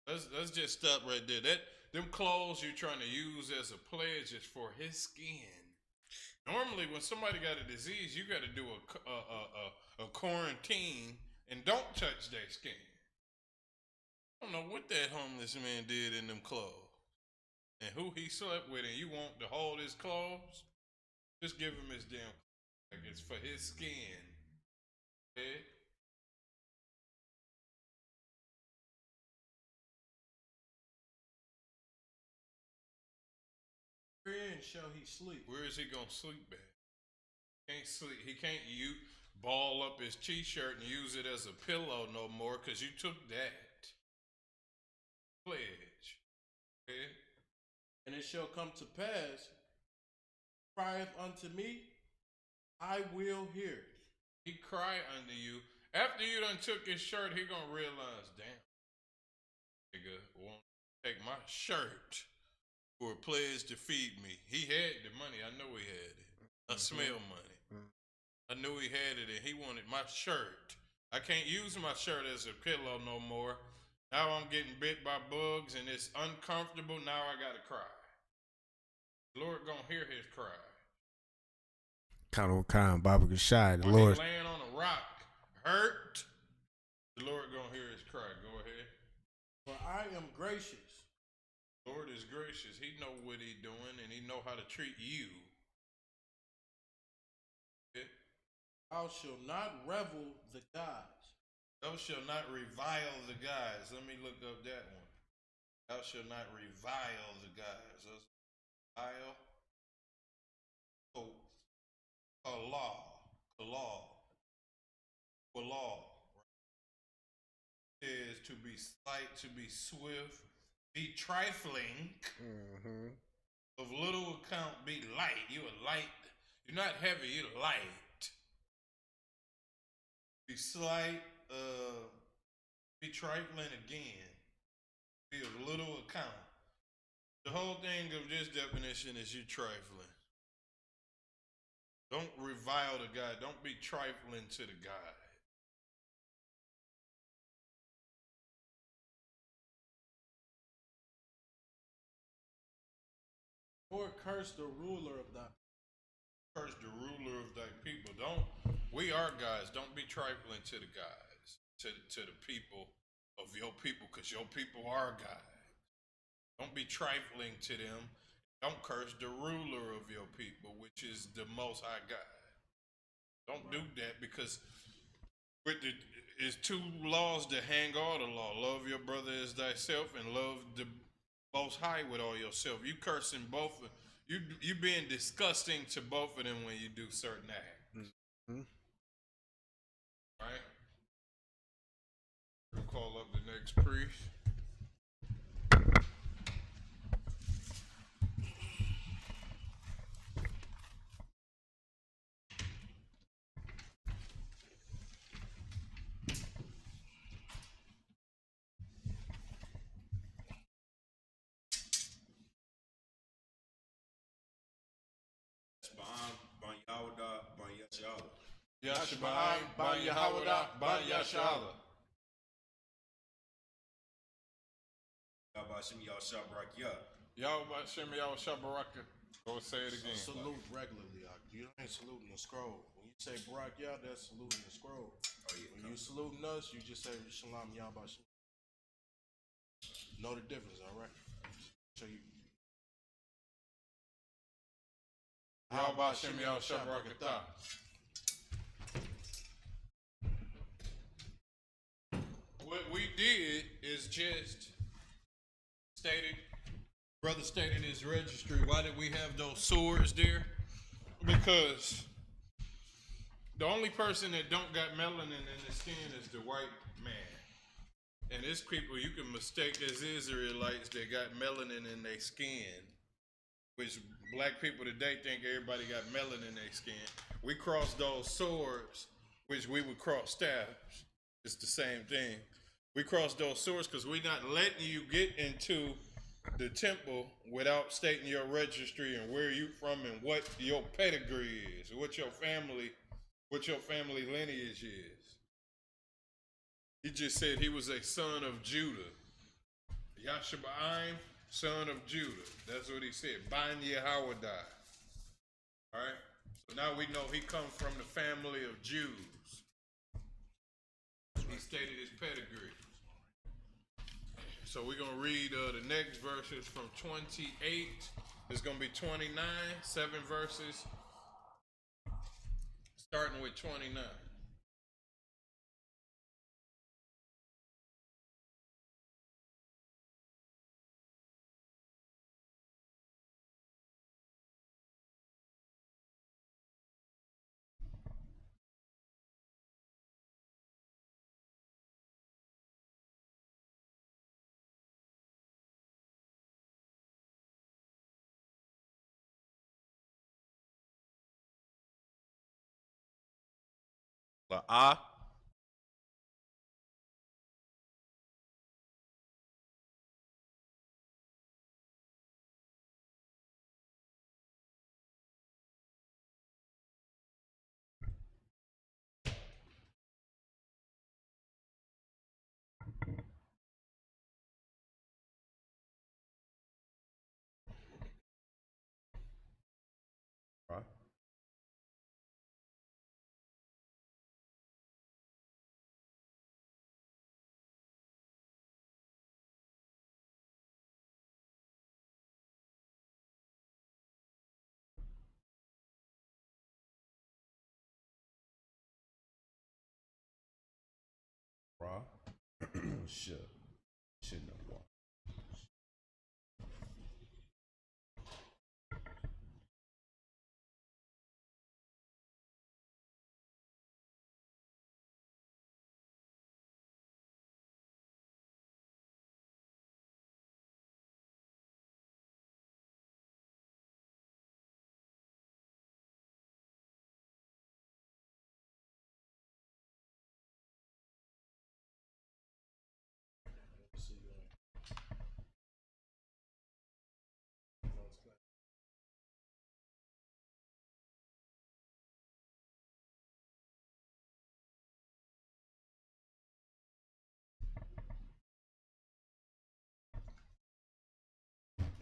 Let's just stop right there. Them clothes you're trying to use as a pledge is for his skin. Normally, when somebody got a disease, you got to do a quarantine and don't touch their skin. I don't know what that homeless man did in them clothes and who he slept with, and you want to hold his clothes? Just give him his damn clothes. Like it's for his skin. Okay? Wherein shall he sleep? Where is he gonna sleep at? Can't sleep. He can't ball up his t-shirt and use it as a pillow no more because you took that pledge. Okay? And it shall come to pass, crieth unto me, I will hear. He cry unto you. After you done took his shirt, he gonna realize, damn, nigga won't take my shirt for a pledge to feed me. He had the money. I know he had it. I smell money. I knew he had it and he wanted my shirt. I can't use my shirt as a pillow no more. Now I'm getting bit by bugs and it's uncomfortable. Now I gotta cry. The Lord gonna hear his cry. Kind of barbecue shot. The When Lord he laying on a rock, hurt, the Lord gonna hear his cry. Go ahead. For I am gracious. Lord is gracious. He know what he doing and he know how to treat you. Yeah. Thou shalt not revel the gods. Thou shalt not revile the guys. Let me look up that one. Thou shalt not revile the guys. Revile. Oh, law. Is to be slight, to be swift, be trifling, of little account, be light. You are light. You're not heavy, you're light. Be slight, be trifling again. Be of little account. The whole thing of this definition is you trifling. Don't revile the guy. Don't be trifling to the guy. Or curse the ruler of thy Curse the ruler of thy people. We are guys. Don't be trifling to the guys, to the people of your people, because your people are guys. Don't be trifling to them. Don't curse the ruler of your people, which is the Most High God. Don't do that, because it's two laws that hang all the law. Love your brother as thyself and love the Most High with all yourself. You cursing both. You being disgusting to both of them when you do certain acts. Right? We'll call up the next priest. Yashabaim, Ban Yahawada, Ban Yashala. Yabashim Yashabrak Ya. Yahweh Shem Yahweh Shabaraka. Go say it again. Salute regularly. You ain't saluting the scroll. When you say Barak Yah, that's saluting the scroll. Oh, yeah. When you saluting us, you just say Shalom Yahbashim. Know the difference, all right? So you. Yahweh Shem Yahweh Shabaraka. What we did is just stated, brother stated his registry. Why did we have those swords there? Because the only person that don't got melanin in the skin is the white man. And it's people you can mistake as Israelites that got melanin in their skin, which black people today think everybody got melanin in their skin. We cross those swords, which we would cross staffs. It's the same thing. We cross those swords because we're not letting you get into the temple without stating your registry and where you from and what your pedigree is, what your family lineage is. He just said he was a son of Judah. Yashabaim, son of Judah. That's what he said. Ban Yehowadah. All right. So now we know he comes from the family of Jews. He stated his pedigree. So we're going to read the next verses from 28. It's going to be 29, 7 verses, starting with 29. La'ah. Right. Ra. Should know why.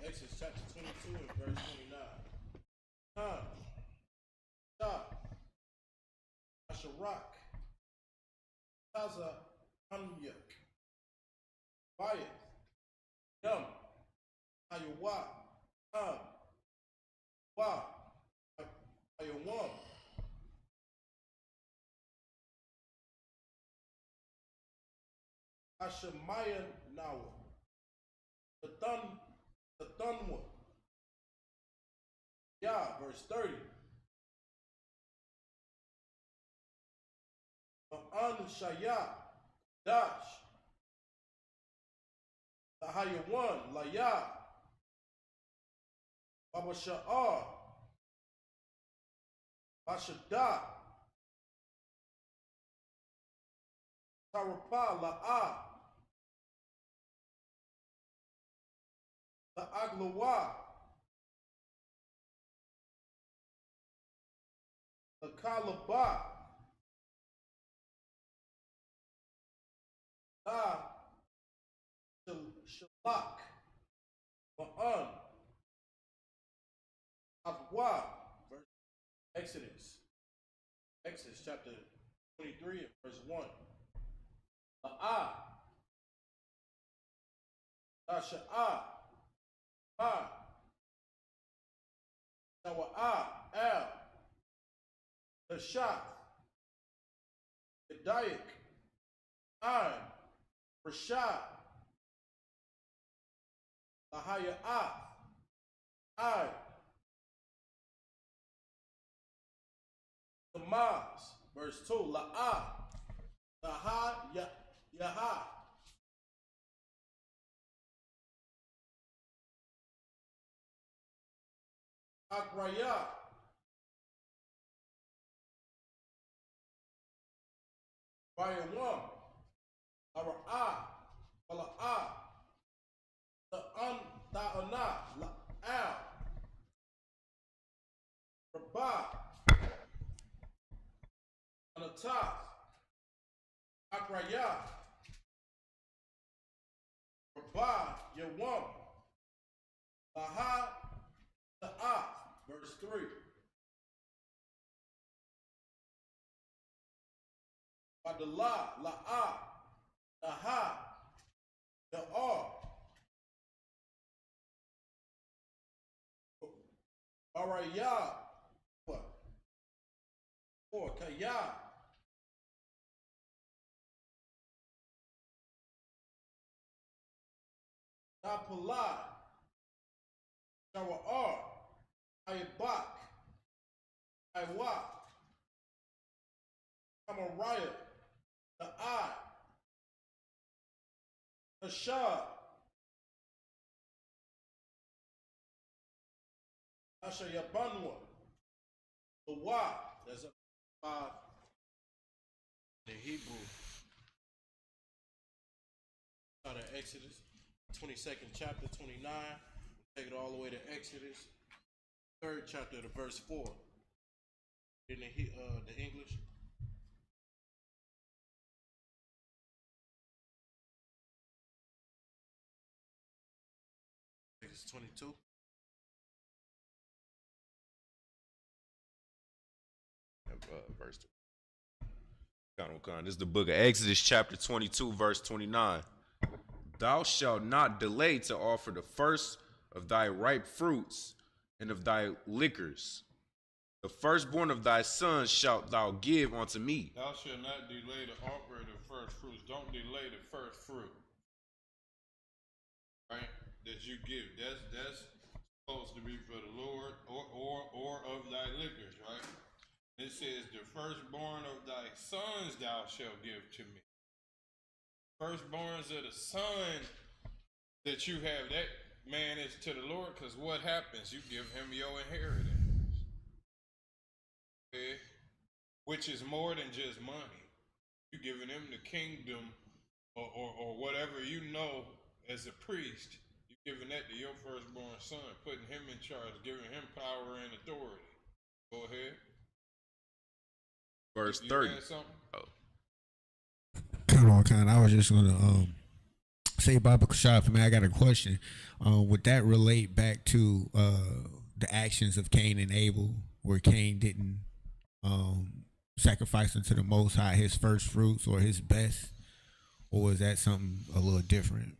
Exodus chapter 22 and verse 29. Come, stop, Asherak, Taza, Amyak, Bayat, Yum, Ayawa, Wa, Ayawam, Ashemaya Nawa, the Thunwa, Yah, verse 30. An Shaya, Dash, the Hayawan, Laya, Baba Sha'ar, Bashada, Tarapa, La'a, the Aglawa, the Kalaba, Shalak, Ma'an, Abwa, verse Exodus. Exodus chapter 23 and verse 1. La'ah, Lasha'ah, Ma, Shawa'ah, Al, Lashath, Gedayak, An, Rashad, Lahaya'ah, Ai, Tamaz, verse 2, La'ah, Yaha, Akraya, Rayawam, Ara'ah, Wala'ah, Da'ana, La'al, Rabah, Anatah, Akraya, Rabah, Yawam, Laha, Ta'ah, verse 3. Badalah, La'ah, Laha, Ya'ah, Araya, what? Or Kaya, Napalai, Shawa'ar, Ayabak, Iwa, Amaraya, the Eye, Ashad, Ashayabanwa, the Wa, there's a in Hebrew. Out of Exodus, 22nd chapter, 29. Take it all the way to Exodus, 3rd chapter to verse 4. In the English. Exodus 22. Verse 2. This is the book of Exodus, chapter 22, verse 29. Thou shalt not delay to offer the first of thy ripe fruits and of thy liquors. The firstborn of thy sons shalt thou give unto me. Thou shalt not delay to offer the first fruits. Don't delay the first fruit, right? That you give. That's supposed to be for the Lord or of thy liquors, right? It says, the firstborn of thy sons thou shalt give to me. Firstborns of the son that you have, that man is to the Lord, because what happens? You give him your inheritance. Okay? Which is more than just money. You're giving him the kingdom or whatever you know as a priest. You're giving that to your firstborn son, putting him in charge, giving him power and authority. Go ahead. Verse You 30. had something? Oh. Kind. I was just gonna say Baba Kashaf, man. I got a question. Would that relate back to the actions of Cain and Abel, where Cain didn't sacrifice unto the Most High his first fruits or his best, or was that something a little different?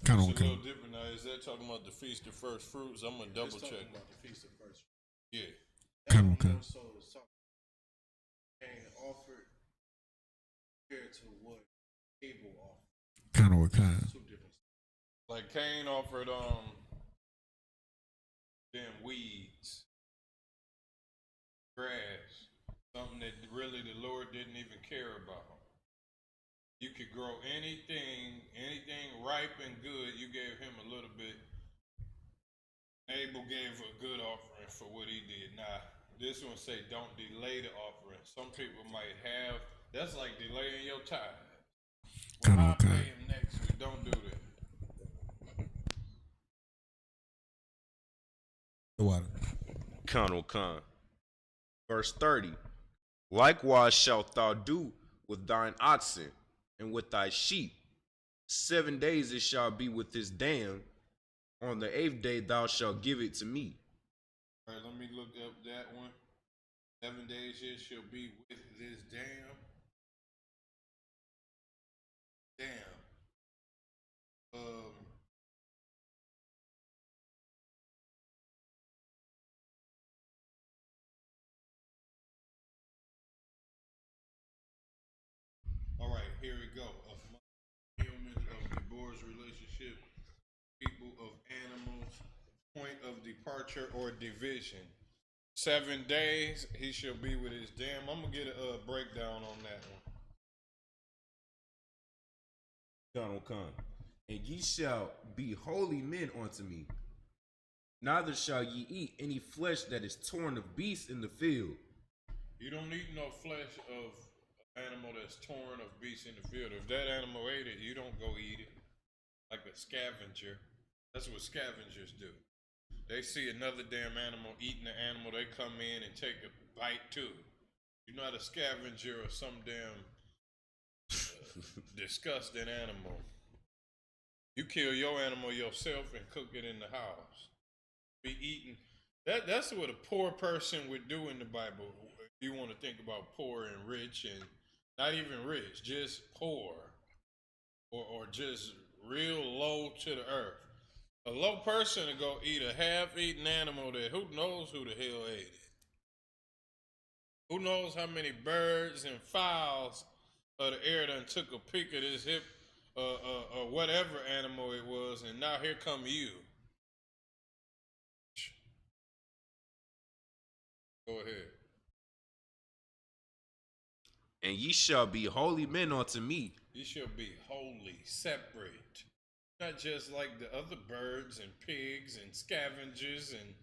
It's a little different now. Is that talking about the feast of first fruits? I'm gonna double check. About the feast of first. Yeah. Kind of. So it's talking Cain offered compared to what Abel offered. Kind. Two different. Like Cain offered them weeds, grass, something that really the Lord didn't even care about. You could grow anything ripe and good. You gave him a little bit. Abel gave a good offering for what he did. Now, this one say don't delay the offering. Some people might have. That's like delaying your tithe. Well, I'll pay him next week. Don't do that. What? Con. Verse 30. Likewise shalt thou do with thine oxen and with thy sheep 7 days it shall be with this dam. On the 8th day thou shalt give it to me. All right, let me look up that one. 7 days it shall be with this dam. Um, all right, here we go. Of humans, of divorce relationship, people, of animals, point of departure or division. 7 days he shall be with his dam. I'm gonna get a breakdown on that one. Con. And ye shall be holy men unto me. Neither shall ye eat any flesh that is torn of beasts in the field. You don't eat no flesh of an animal that's torn of beasts in the field. If that animal ate it, you don't go eat it like a scavenger. That's what scavengers do. They see another damn animal eating the animal, they come in and take a bite too. You're not a scavenger or some damn disgusting animal. You kill your animal yourself and cook it in the house. Be eating. That's what a poor person would do in the Bible. If you want to think about poor and rich, and not even rich, just poor, or just real low to the earth. A low person to go eat a half-eaten animal that who knows who the hell ate it. Who knows how many birds and fowls of the air done took a peek at his hip, or whatever animal it was, and now here come you. Go ahead. And ye shall be holy men unto me. You shall be holy, separate. Not just like the other birds and pigs and scavengers and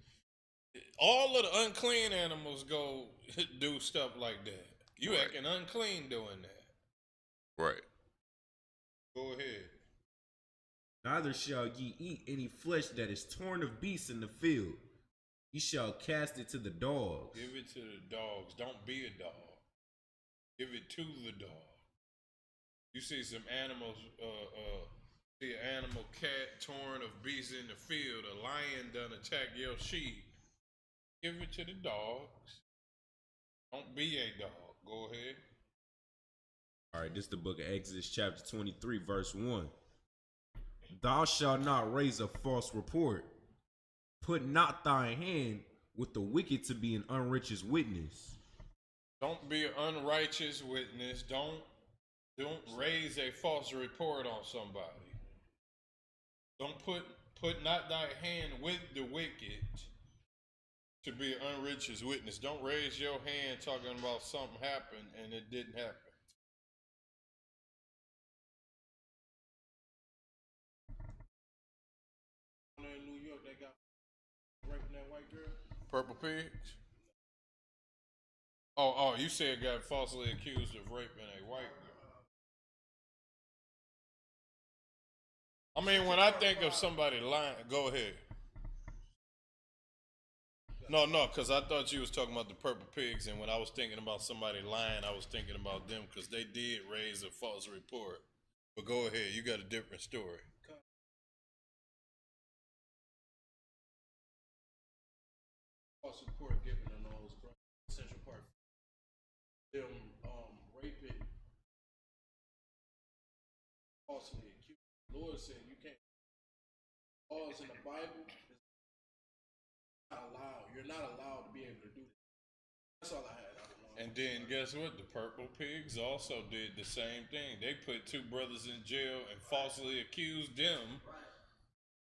all of the unclean animals go do stuff like that. You Right. acting unclean doing that. Right. Go ahead. Neither shall ye eat any flesh that is torn of beasts in the field. Ye shall cast it to the dogs. Give it to the dogs. Don't be a dog. Give it to the dog. You see some animals, see an animal cat torn of beasts in the field, a lion done attack your sheep. Give it to the dogs. Don't be a dog. Go ahead. All right, this is the book of Exodus, chapter 23, verse 1. Thou shalt not raise a false report. Put not thy hand with the wicked to be an unrighteous witness. Don't be an unrighteous witness. Don't raise a false report on somebody. Don't put not thy hand with the wicked to be an unrighteous witness. Don't raise your hand talking about something happened and it didn't happen. In New York, they got raping that white girl. Purple pigs? Oh, you said got falsely accused of raping a white girl. I mean, when I think of somebody lying, go ahead. No, because I thought you was talking about the purple pigs, and when I was thinking about somebody lying, I was thinking about them because they did raise a false report. But go ahead, you got a different story. False report given on those Central Park. Them raping, falsely accused. The Lord said you can't. Laws in the Bible is not allowed. You're not allowed to be able to do that. That's all I had. And then guess what? The purple pigs also did the same thing. They put two brothers in jail and falsely accused them.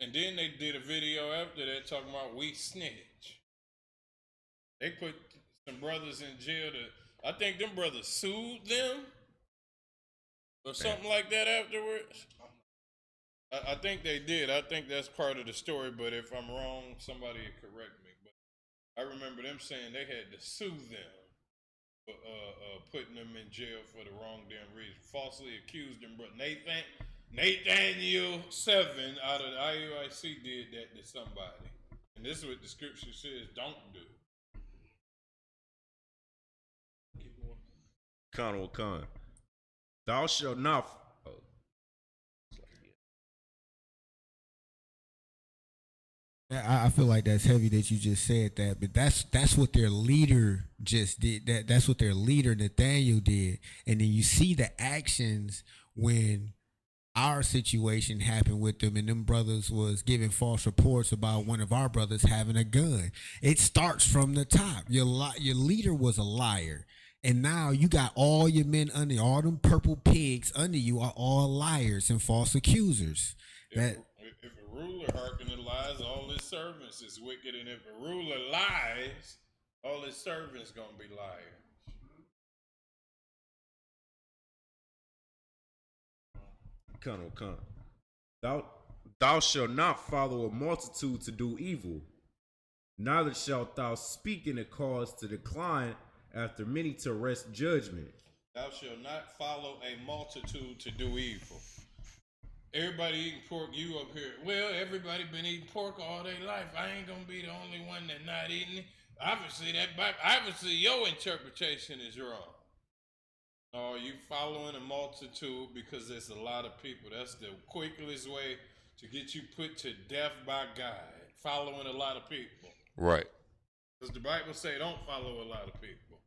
And then they did a video after that talking about we snitch. They put some brothers in jail to, I think them brothers sued them or something like that afterwards. I think they did. I think that's part of the story, but if I'm wrong, somebody correct me. But I remember them saying they had to sue them for putting them in jail for the wrong damn reason. Falsely accused them, but Nathaniel 7 out of the IUIC did that to somebody. And this is what the scripture says don't do. Con. Thou shalt not. I feel like that's heavy that you just said that, but that's what their leader just did. That's what their leader Nathaniel did, and then you see the actions when our situation happened with them, and them brothers was giving false reports about one of our brothers having a gun. It starts from the top. Your leader was a liar, and now you got all your men under all them purple pigs under you are all liars and false accusers. That If a ruler hearken to lies, all his servants is wicked, and if a ruler lies, all his servants gonna be liars. Come. Thou shalt not follow a multitude to do evil, neither shalt thou speak in a cause to decline after many to wrest judgment. Thou shalt not follow a multitude to do evil. Everybody eating pork, you up here. Well, everybody been eating pork all their life. I ain't gonna be the only one that not eating it. Obviously your interpretation is wrong. Oh, you following a multitude because there's a lot of people. That's the quickest way to get you put to death by God. Following a lot of people. Right. Because the Bible say don't follow a lot of people.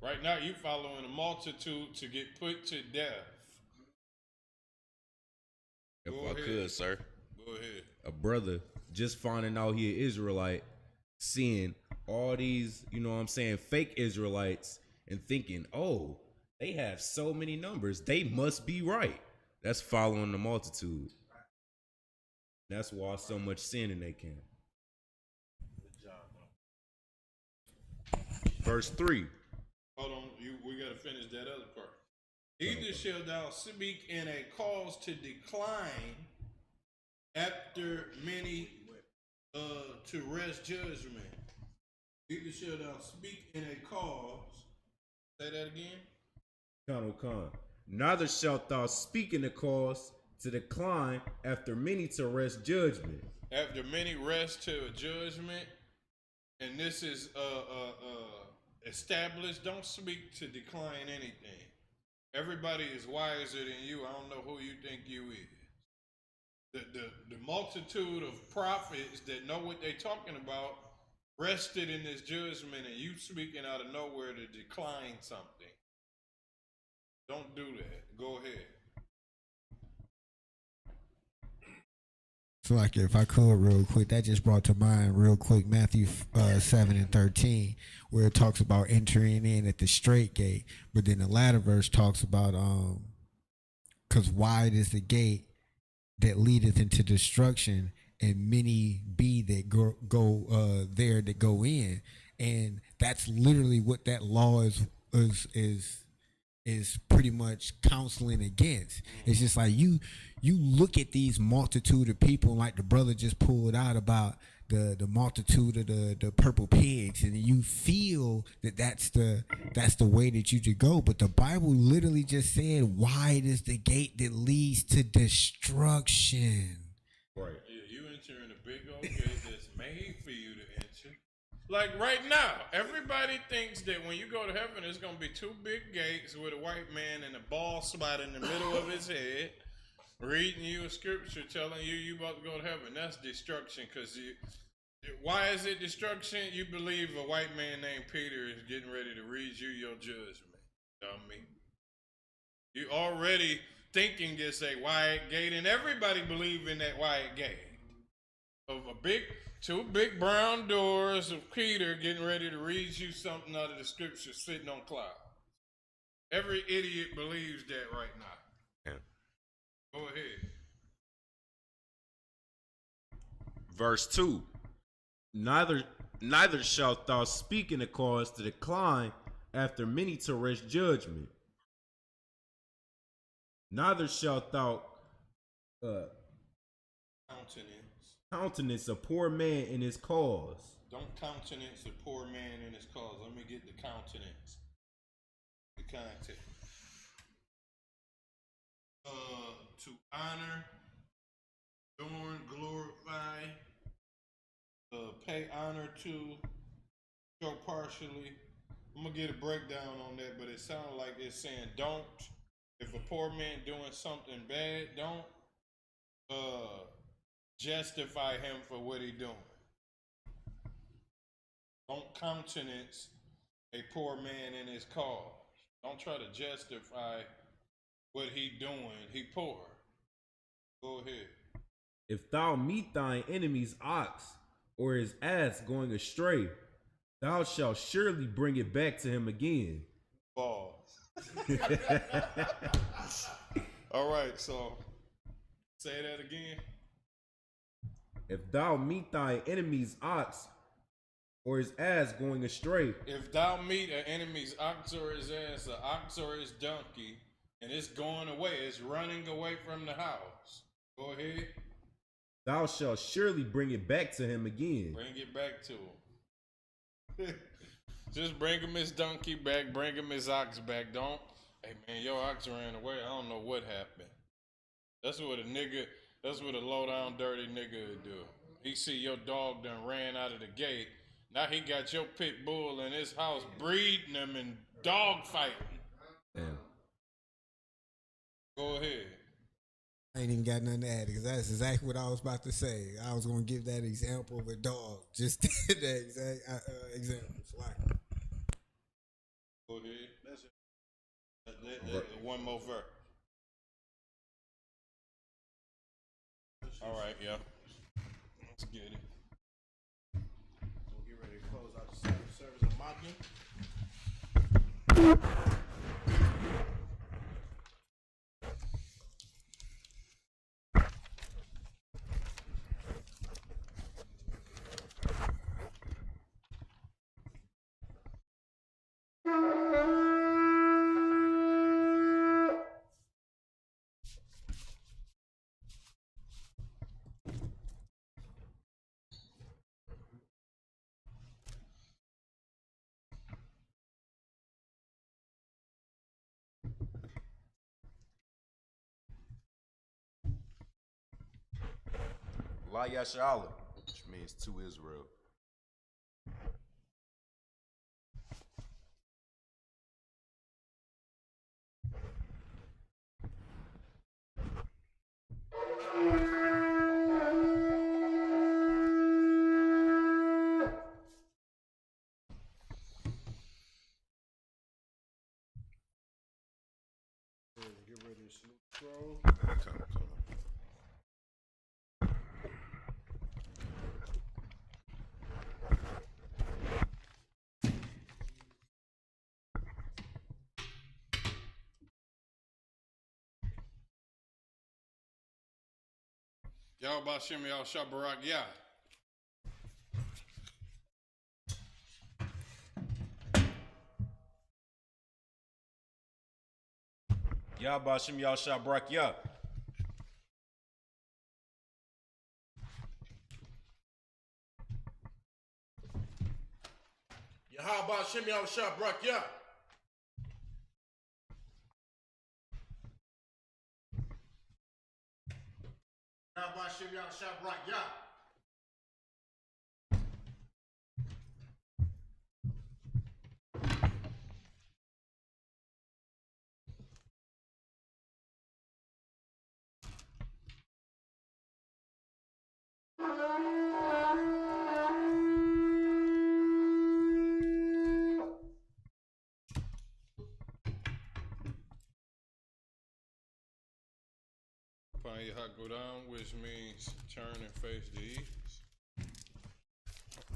Right now you following a multitude to get put to death. If Go I ahead. could, sir. Go ahead. A brother just finding out he an Israelite, seeing all these, fake Israelites and thinking, oh, they have so many numbers. They must be right. That's following the multitude. That's why so much sin in their camp. Verse 3. Hold on, we gotta finish that other part. Either shall thou speak in a cause to decline after many to rest judgment. Either shall thou speak in a cause. Say that again. Con. Neither shalt thou speak in the cause to decline after many to rest judgment. After many rest to a judgment, and this is established. Don't speak to decline anything. Everybody is wiser than you. I don't know who you think you is. The multitude of prophets that know what they're talking about rested in this judgment, and you speaking out of nowhere to decline something. Don't do that. Go ahead. So, like, if I could real quick, that just brought to mind real quick Matthew 7:13, where it talks about entering in at the straight gate, but then the latter verse talks about because wide is the gate that leadeth into destruction, and many be that go there that go in, and that's literally what that law is pretty much counseling against. It's just like you look at these multitude of people, like the brother just pulled out about the multitude of the purple pigs, and you feel that's the way that you should go. But the Bible literally just said, wide is the gate that leads to destruction. Right. Yeah, you entering a big old gate that's made for you to enter. Like right now, everybody thinks that when you go to heaven, there's going to be two big gates with a white man and a bald spot in the middle of his head, reading you a scripture telling you about to go to heaven. That's destruction. Because why is it destruction? You believe a white man named Peter is getting ready to read you your judgment, dummy. You already thinking it's a wide gate, and everybody believe in that wide gate of two big brown doors of Peter getting ready to read you something out of the scripture sitting on clouds. Every idiot believes that right now. Yeah. Go ahead. Verse 2. Neither shalt thou speak in a cause to decline after many to rest judgment. Neither shalt thou countenance a poor man in his cause. Don't countenance a poor man in his cause. Let me get the countenance. The context. To honor, adorn, glorify, pay honor to, show partially. I'm gonna get a breakdown on that, but it sounds like it's saying don't. If a poor man doing something bad, don't justify him for what he doing. Don't countenance a poor man in his cause. Don't try to justify what he doing. He poor. Go ahead. If thou meet thine enemy's ox or his ass going astray, thou shalt surely bring it back to him again. Balls. All right, so say that again. If thou meet thy enemy's ox or his ass going astray, If thou meet an enemy's ox or his ass, an ox or his donkey, and it's going away, it's running away from the house. Go ahead. thou shalt surely bring it back to him again. Bring it back to him. Just bring him his donkey back. Bring him his ox back. Don't. Hey man, your ox ran away. I don't know what happened. That's what a nigga. That's what a low down dirty nigga would do. He see your dog done ran out of the gate. Now he got your pit bull in his house breeding them and dog fighting. Damn. Go ahead. I ain't even got nothing to add because that's exactly what I was about to say. I was going to give that example of a dog. Just that exact example. Like, Go ahead. That's it. One more verse. All right, yeah. Let's get it. We'll get ready to close out the Sabbath service of Magna. La Yashala, which means to Israel. Get ready to salute the scroll. Come. Y'all Bashim, y'all Shabarak, yeah. Yah Bashim Yah Shabrak Yah. Yahaba Shem Yahweh Shabrak Yah. Yahweh Shem Yah Shabrak Yah. Panya Hakodam, which means turn and face the east.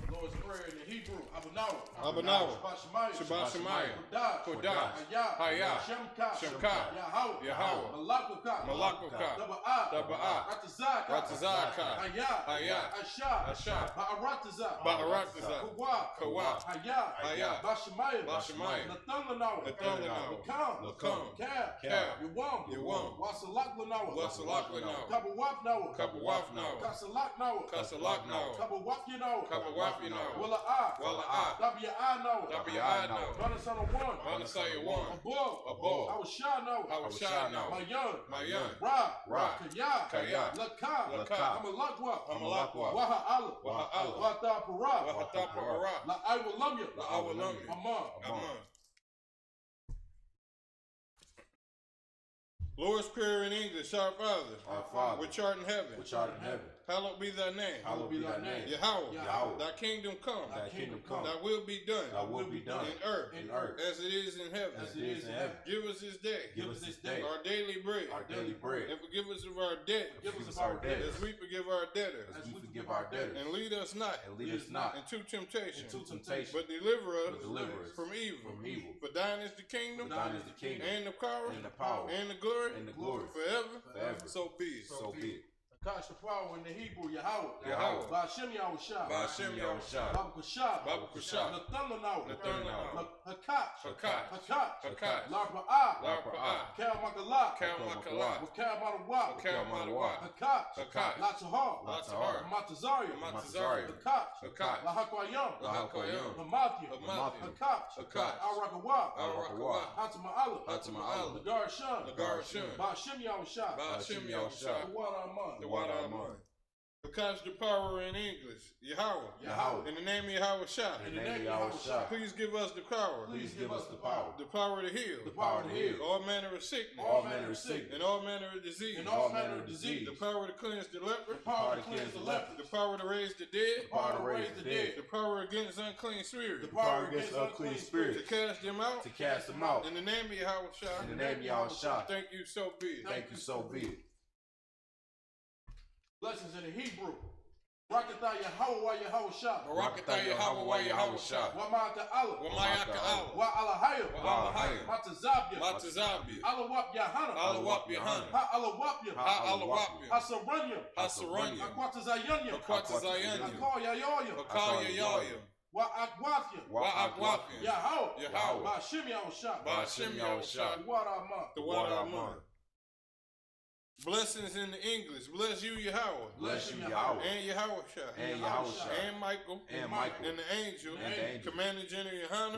The Lord's Prayer in the Hebrew, Abanawa. Abanawa. Shabbat Shabbat Shemayah. Kodash. Kodash. Hayah. Shemka. Shemka. Yahweh. Yahweh. Malakuka. Malakuka. Daba'ah. Daba'ah. Ratazaka. Ratazaka. Hayah. Hayah. Asha. Asha. Ba'arataza. Ba'arataza. Kawa. Kawa. Hayah. Hayah. Bashemayah. Bashemayah. Nathanawa. Nathanawa. Lakam. Lakam. Kab. Kab. Yawam. Yawam. Wasalakanawa. Wasalakanawa. Kabawafnawa. Kabawafnawa. Kasalaknawa. Kasalaknawa. Kabawafyanawa. Kabawafyanawa. Wala'a. Wala'a. Wnawa. Wnawa. Vanasana one. Vanasaya one. Above. Awashanawa. Awashanawa. Mayan. Mayan. Ra. Kaya. Kaya. Laka. Laka. Amalakwa. Amalakwa. Waha'ala. Waha'ala. Watapara. Wahatapara. La'awalamya. La'awalamya. Aman. Aman. Lord's Prayer in English, our Father, which art in heaven, hallowed be thy name. Yahweh, thy kingdom come, thy will be done, in earth, as it is in heaven. Give us this day our daily bread, and forgive us of our debt, as we forgive our debtors, and lead us not into temptation, but deliver us from evil. For thine is the kingdom, and the power, and the glory, forever. So be it. Catch the power in the Hebrew, Yahweh. Ba'ashem Yahushua. Babu Kushab. Nathana now. Hakash. La Bra'ah. Kel Makalah. Wakel Matawah. Hakash. La Tahar. Matazariah. Hakash. La Hakwayam. Hamathia. Hakash. Al-Rakawah. Hatama'ala. Nagar Shem. Ba'ashem Yahushua. The water Amon. Because the power in English, Yahweh. In the name of Yahweh Shah. Please give us the power. The power to heal. All manner of sickness. And all manner of disease. The power to cleanse the leper. The power to raise the dead. The power against unclean spirits. To cast them out. In the name of Yahweh Shah. Thank you, so be it. Blessings in the Hebrew. Rakatha Yahweh Shah. Wamaka Allah. Wa Alahaya. Matazabia. Alawap Yahana. Ha Alawapya. Hasaranya. Akwatazayanya. Akal Yayoya. Wa Akwafya. Yahweh. Ba'ashem Yahushua. The water Amon. Blessings in the English. Bless you, Yahweh. And Yahweh Shah. And Michael. And the angel. Commander General Yohana.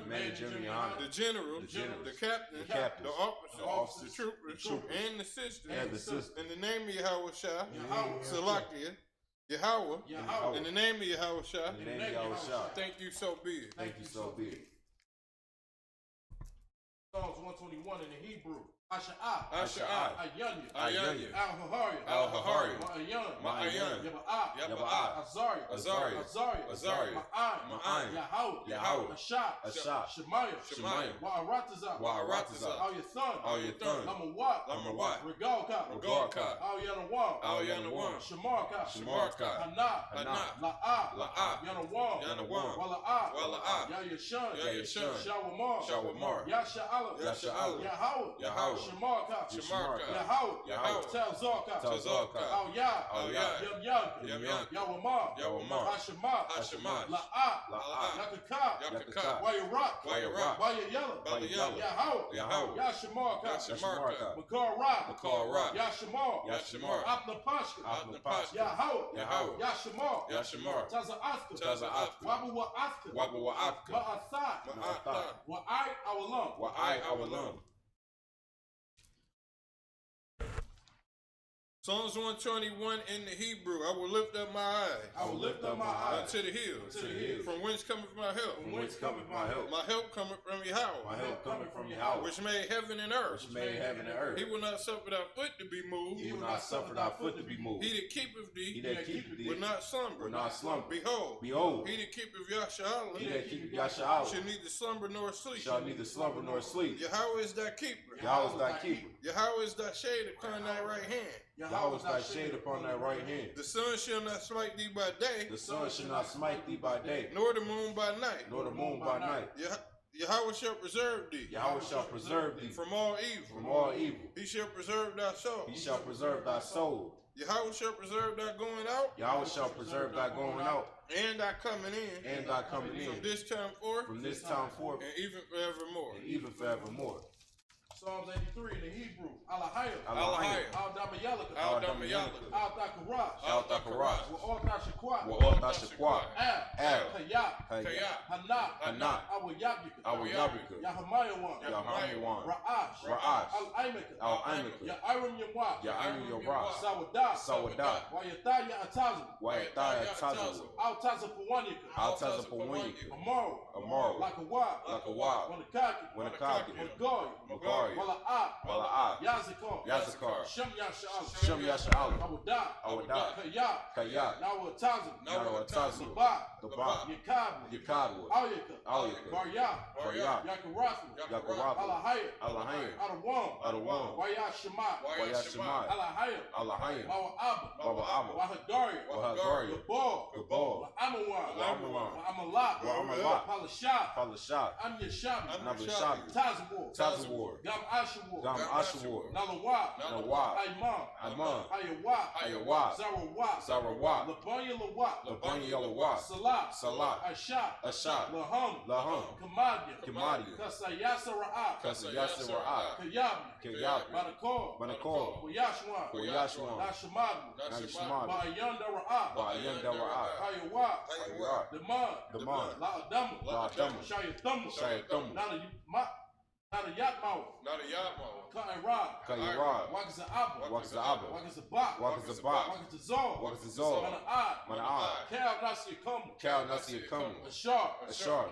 The general. The captain. The officer. The troopers. And the sisters. In the name of Yahweh Shah. Salakia. Yahweh. In the name of Yahweh Shah. Thank you, so be it. Psalms 121 in the Hebrew. Asha'ah. Ayanya. Al-Hahari. Ma'ayan. Yaba'ah. Azariah. Ma'an. Yahweh. Ashah. Shemaiah. Wa'aratazah. Al Yathan. Lamawat. Regalka. Al Yanawam. Shamarka. Hana. La'ah. Yanawam. Wala'ah. Yayashan. Shawamar. Yasha'ala. Yahweh. Shamarka. Yahweh. Tazarka. Al Yam. Yawamar. Hashemat. La'ah. Yakaka. Wayayela. Yahweh. Yashamarka. Makar. Yashamar. Apnapashka. Yahweh. Yashamar. Taza'aska. Wabawa'aska. Ma'athar. Wa'ai Awalam. Psalms 121 in the Hebrew. I will lift up my eyes. Unto the hills. From whence cometh my help? My help cometh from Yahweh. Which made heaven and earth. He will not suffer thy foot to be moved. He that keepeth thee. Will not slumber. Behold. He that keepeth Yasha'ala. Shall neither slumber nor sleep. Yahweh is thy keeper. Yahweh is thy shade upon thy right hand. Yahweh is thy shade upon thy right hand. The sun shall not smite thee by day. Nor the moon by night. Yahweh shall preserve thee. From all evil. He shall preserve thy soul. Yahweh shall preserve thy going out. And thy coming in. From this time forth. And even forevermore. Psalms 83 in the Hebrew. Alahaya. Al-Damayalaka. Al-Dakarash. Wa'al-Tashakwat. Kayat. Hana. Awayabika. Yahamayawan. Ra'ash. Al-Aimika. Ya'irim Yawah. Sawadat. Wayataya Atazu. Al-Tazapawanyika. Amaru. Lakawah. Wanakaki. Magari. Adaria, Mala'ah, Yazakar, Yazakar, Shem Yasha'ala, Shem Yasha'ala, Awadah, Kayak, Nawa Tazu, Labat, Yakabwa, Alyaka, Barya, Yakarafu, Alahayim, Adawam, Wayashamat, Alahayim, Baba Abba, Wahadaria, Gabal, Amalak, Palashah, Amyashabi, Tazawar, Gam Ashawar, Nawab, Aiman, Ayawab, Zarawab, Labanya Lawab, Salah, Ashab, Laham, Kamadia, Kasayasa Ra'ah, Kayab, Manakor, Wayashwan, Nashimadu, Ba'ayanda Ra'ah, Hayawab, Daman, La'adamu, Shayathamu, Nada Yatmawa, Ka'irad, Wakaza'aba, Wakazabak, Mana'ad, Cal Nasiyakamu, Ashar,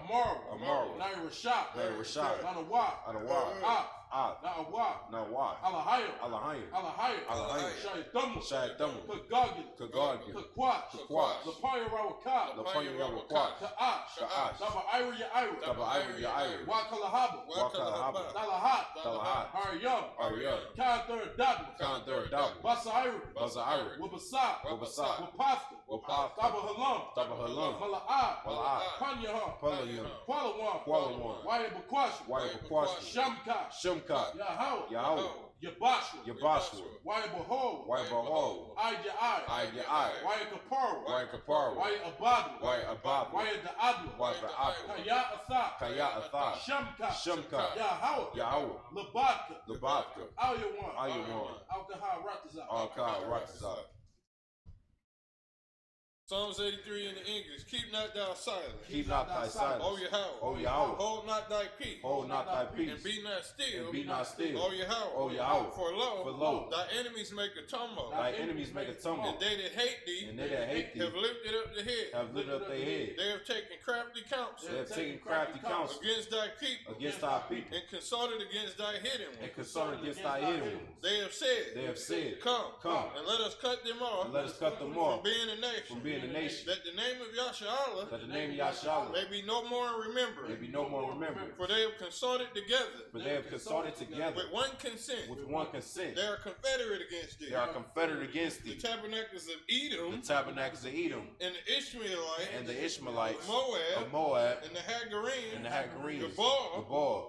Amaru, Nair Rashad, Anawad, Nawad, Alahayim, Shayathamu, Kagagil, Kakwash, Lapanya Rawakad, Ka'ash, Daba Ira, Wakalahaba, Talahat, Aryam, Kandar Dabu, Basa Wabasa, Wapafka, Taba Halam, Mala'ah, Panyaham, Kualawan, Wayabakwashi, Shamka, Yahweh, Yabashwa, Wayabahol, Ayai, Wayakaparu, Wayabadu, Kaya Atha, Shamka, Yahweh, Labatka, Ayawan, Alkahar Ratazar. Psalms 83 in the English. Keep not thou silent. Keep not thy silence. O Yahweh. O Yahweh. Hold not thy peace. Hold not thy peace. And be not still. And be not still. O Yahweh. O Yahweh. For For lo, thy enemies make a tumult. thy enemies make a tumult. And they that hate thee. And they that hate thee have lifted up the head. have lifted up their head. They have taken crafty counsel. They have taken crafty counsel Against thy people. against thy people And consulted against thy hidden and ones. concerted against thy hidden ones. They have said. They have said, Come. Come. And let us cut them off. And let us cut them From off being a nation. from being a nation. That the name of Yasharallah That the name of Yahshua may be no more in remembrance. may be no more remembered. For they have consulted together For they have consulted together with one consent. with one consent. They are confederate against thee. They are confederate against The thee. tabernacles of The Edom tabernacles of Edom and the Ishmaelites and the Ishmaelites Moab of Moab and the Hagarim and the Hagarenes, Gabal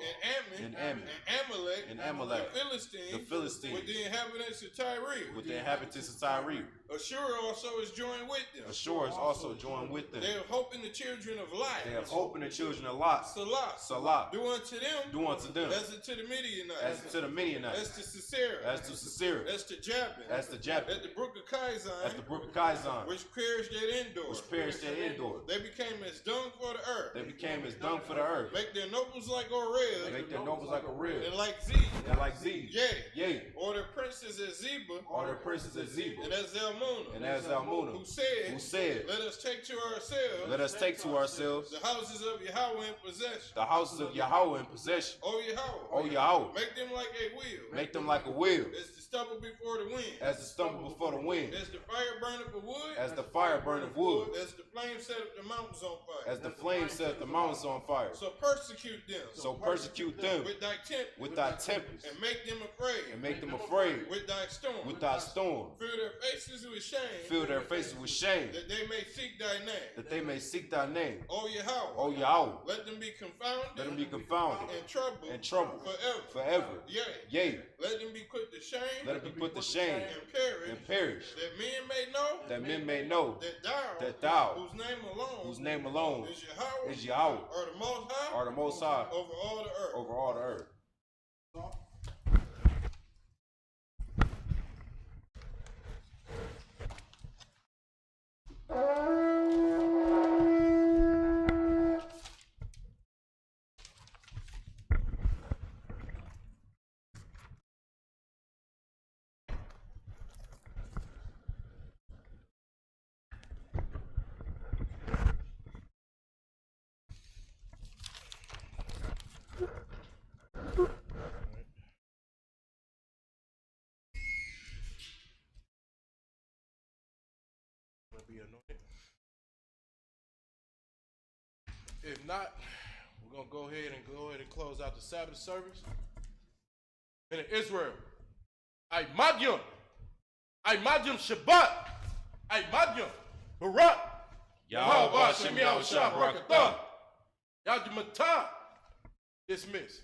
and Ammon, and Amalek and Amalek, the Philistines the Philistines, with the inhabitants of Tyre. with the inhabitants of Tyre. Ashur also is joined with them. Ashur is also joined with them. They have hope in the children of light. They have hope in the children of Lot. Salah. Do unto them. Do unto them As unto the Midianites. as to the As Midianites, to Sisera. as to Sisera, As to Jabin. as to Japheth, At the brook of Kizon. as the brook of Kizon, Which perished at Endor. which perished at Endor. They became as dung for the earth. They became as dung for the earth. Make their nobles like Oreb. Make their nobles like a And rib, like Z. and like Z. Yea. Yea, Or their princes as Zeba. all their princes as Zebah, And as Zalmunna. and as Zalmunna, Who said. who said, Let us take to ourselves. let us take to ourselves The houses of Yahweh in possession. the houses of Yahweh in possession. O Yahweh. O Yahweh, Make them like a wheel. make them like a wheel, As the stubble before the wind. as the stumble before the wind, As the fire burneth for wood. as the fire burneth wood, As the flame set up the mountains on fire. as the flame set the mountains on fire. So persecute them. So persecute them With thy tempest. with thy tempest, And make them afraid. and make them afraid With thy storm. with thy storm. Fill their faces with shame. Fill their faces with shame, That they may seek thy name. that they may seek thy name. O Yahweh. O Yahweh, Let them be confounded. let them be confounded And troubled. and troubled Forever. forever. Yea. Yea, Let them be put to shame. let them be put to shame And perish. and perish, That men may know. that men may know That thou. that thou, Whose name alone. whose name alone Is Yahweh. is Yahweh, Are the most high. are the Most High Over all the earth. over all the earth. If not, we're gonna go ahead and close out the Sabbath service. And in Israel, I Madyum Shabbat, I Madyum Barak, Yahweh Shem Yahushua Barakatah. Yadimata, dismiss.